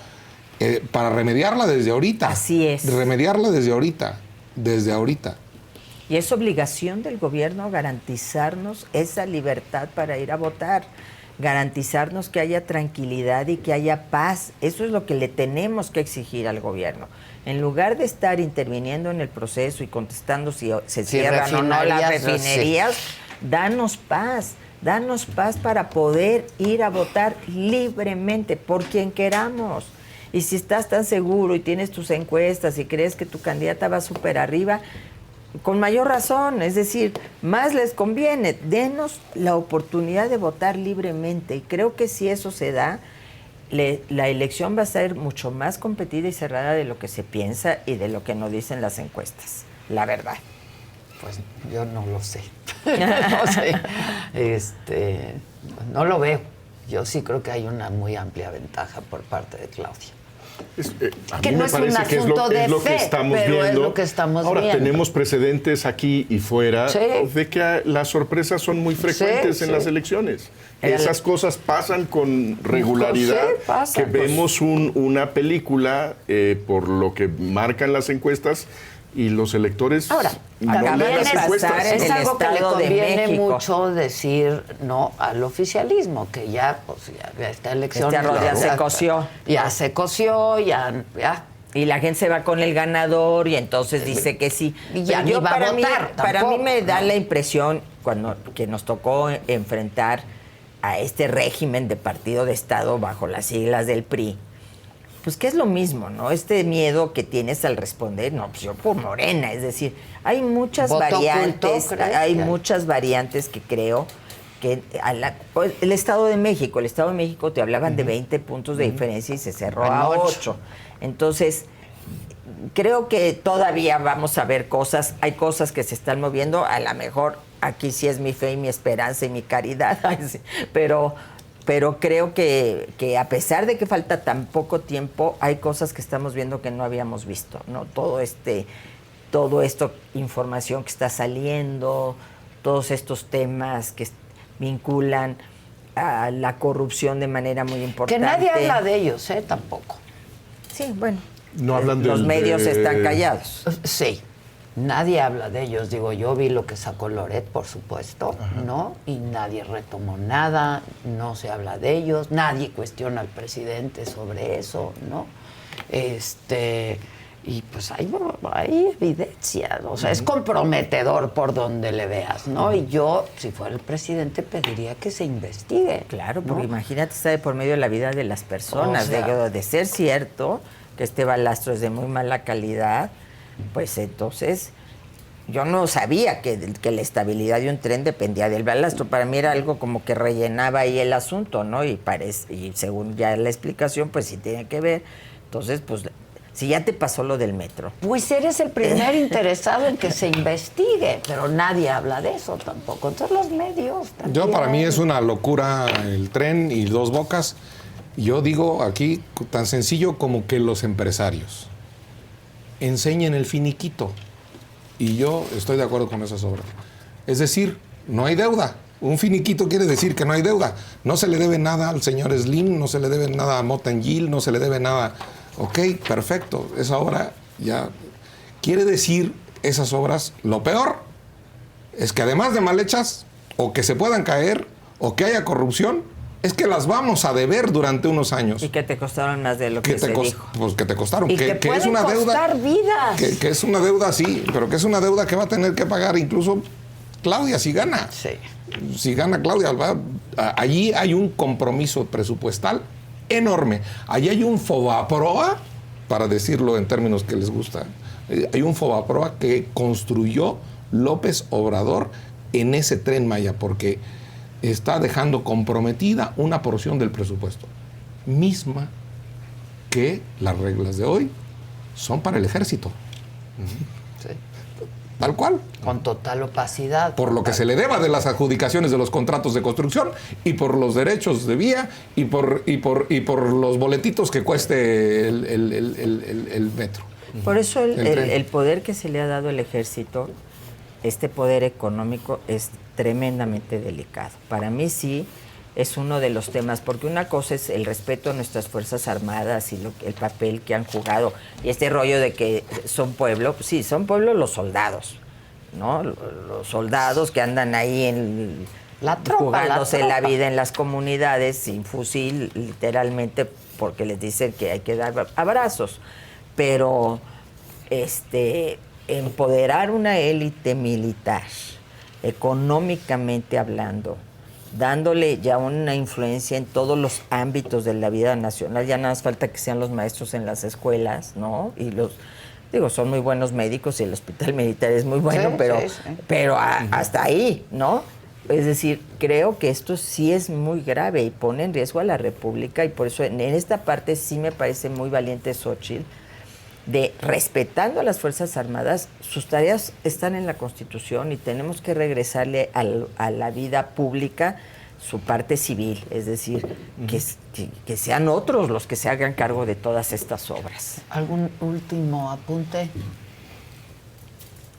para remediarla desde ahorita. Así es. Remediarla desde ahorita. Y es obligación del gobierno garantizarnos esa libertad para ir a votar, garantizarnos que haya tranquilidad y que haya paz. Eso es lo que le tenemos que exigir al gobierno. En lugar de estar interviniendo en el proceso y contestando si se cierran o no las refinerías, danos paz para poder ir a votar libremente por quien queramos. Y si estás tan seguro y tienes tus encuestas y crees que tu candidata va súper arriba, con mayor razón, es decir, más les conviene. Denos la oportunidad de votar libremente. Y creo que si eso se da, la elección va a ser mucho más competida y cerrada de lo que se piensa y de lo que nos dicen las encuestas, la verdad. Pues yo no lo sé. No sé. No lo veo. Yo sí creo que hay una muy amplia ventaja por parte de Claudia. Que no es un asunto de fe, pero es lo que estamos viendo. Ahora, tenemos precedentes aquí y fuera de que las sorpresas son muy frecuentes en las elecciones. Esas cosas pasan con regularidad, que vemos una película por lo que marcan las encuestas y los electores no leen las encuestas. Es algo que le conviene mucho decir no al oficialismo, que ya esta elección ya se coció. Ya se coció, ya. Y la gente se va con el ganador y entonces dice que sí. Y ya ni va a votar. Para mí me da la impresión que nos tocó enfrentar a este régimen de partido de Estado bajo las siglas del PRI. Pues que es lo mismo, ¿no? Este miedo que tienes al responder, no, pues yo por Morena, es decir, hay muchas variantes, muchas variantes que creo que el Estado de México te hablaban de 20 puntos de diferencia y se cerró a 8. Entonces, creo que todavía vamos a ver cosas, hay cosas que se están moviendo, a lo mejor aquí sí es mi fe y mi esperanza y mi caridad, pero creo que a pesar de que falta tan poco tiempo, hay cosas que estamos viendo que no habíamos visto, ¿no? Todo esto, información que está saliendo, todos estos temas que vinculan a la corrupción de manera muy importante. Que nadie habla de ellos, tampoco. Sí, bueno. No hablan los medios están callados. Sí. Nadie habla de ellos. Digo, yo vi lo que sacó Loret, por supuesto, ¿no? Y nadie retomó nada, no se habla de ellos, nadie cuestiona al presidente sobre eso, ¿no? Y pues hay evidencia, o sea, es comprometedor por donde le veas, ¿no? Y yo, si fuera el presidente, pediría que se investigue. Claro, porque imagínate, está de por medio de la vida de las personas, de ser cierto que este balastro es de muy mala calidad, pues entonces yo no sabía que la estabilidad de un tren dependía del balastro. Para mí era algo como que rellenaba ahí el asunto, ¿no? Y según ya la explicación, pues sí tiene que ver. Entonces, pues, si ya te pasó lo del metro. Pues eres el primer interesado en que se investigue, pero nadie habla de eso tampoco. Entonces los medios también. Para mí es una locura el tren y Dos Bocas. Yo digo aquí tan sencillo como que los empresarios enseñen el finiquito. Y yo estoy de acuerdo con esas obras. Es decir, no hay deuda. Un finiquito quiere decir que no hay deuda. No se le debe nada al señor Slim, no se le debe nada a Motengil, no se le debe nada. Ok, perfecto. Esa obra ya quiere decir, esas obras, lo peor es que además de mal hechas, o que se puedan caer, o que haya corrupción, es que las vamos a deber durante unos años. Y que te costaron más de lo que se dijo. Pues que te costaron. Y que es una deuda. Vidas. Que es una deuda, sí, pero que es una deuda que va a tener que pagar incluso Claudia si gana. Sí. Si gana Claudia, allí hay un compromiso presupuestal enorme. Allí hay un FOBAPROA, para decirlo en términos que les gusta. Hay un FOBAPROA que construyó López Obrador en ese Tren Maya, porque está dejando comprometida una porción del presupuesto, misma que las reglas de hoy son para el ejército. Sí. Tal cual. Con total opacidad. Por lo que se le deba de las adjudicaciones de los contratos de construcción y por los derechos de vía y por los boletitos que cueste el metro. Por eso el poder que se le ha dado al ejército, este poder económico, es tremendamente delicado. Para mí sí, es uno de los temas, porque una cosa es el respeto a nuestras Fuerzas Armadas y el papel que han jugado, y este rollo de que son pueblo, pues sí, son pueblo los soldados, ¿no? Los soldados que andan ahí en la tropa, jugándose la vida en las comunidades sin fusil, literalmente, porque les dicen que hay que dar abrazos. Pero empoderar una élite militar, económicamente hablando, dándole ya una influencia en todos los ámbitos de la vida nacional, ya nada más falta que sean los maestros en las escuelas, ¿no? Y son muy buenos médicos y el hospital militar es muy bueno, sí, pero hasta ahí, ¿no? Es decir, creo que esto sí es muy grave y pone en riesgo a la República, y por eso en esta parte sí me parece muy valiente Xóchitl, de respetando a las Fuerzas Armadas, sus tareas están en la Constitución y tenemos que regresarle a la vida pública su parte civil, es decir, que sean otros los que se hagan cargo de todas estas obras. ¿Algún último apunte?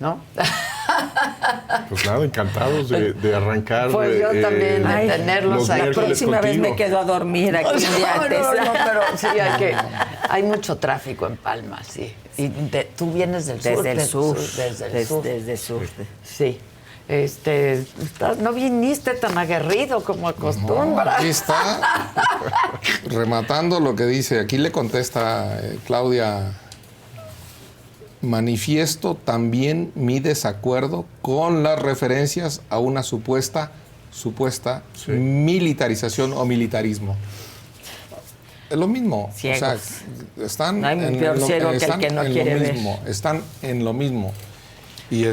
¿No? Pues nada, encantados de arrancar. Pues yo también de tenerlos aquí. La próxima vez me quedo a dormir aquí un día antes. No, pero sí, hay mucho tráfico en Palma, sí. Y tú vienes del sur. Desde el sur. Desde el sur. Sí. No viniste tan aguerrido como acostumbras. No, aquí está, rematando lo que dice. Aquí le contesta Claudia: manifiesto también mi desacuerdo con las referencias a una supuesta militarización o militarismo. Es lo mismo. Ciegos. O sea, están no hay peor ciego que el que no quiere ver. Están en lo mismo. Y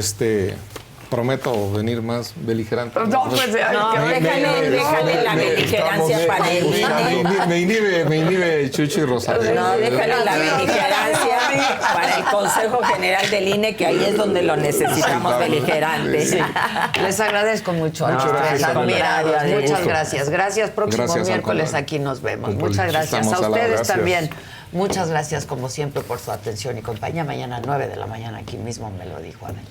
prometo venir más beligerante. Déjale la beligerancia para el INE. Me inhibe Chuchi Rosario. No, déjale la beligerancia para el Consejo General del INE, que ahí es donde lo necesitamos beligerante. Sí. Les agradezco mucho a los tres admirados. Muchas gracias. Gracias. Próximo miércoles aquí nos vemos. Muchas gracias. A ustedes también. Muchas gracias, como siempre, por su atención y compañía. Mañana 9 de la mañana aquí mismo me lo dijo Abel.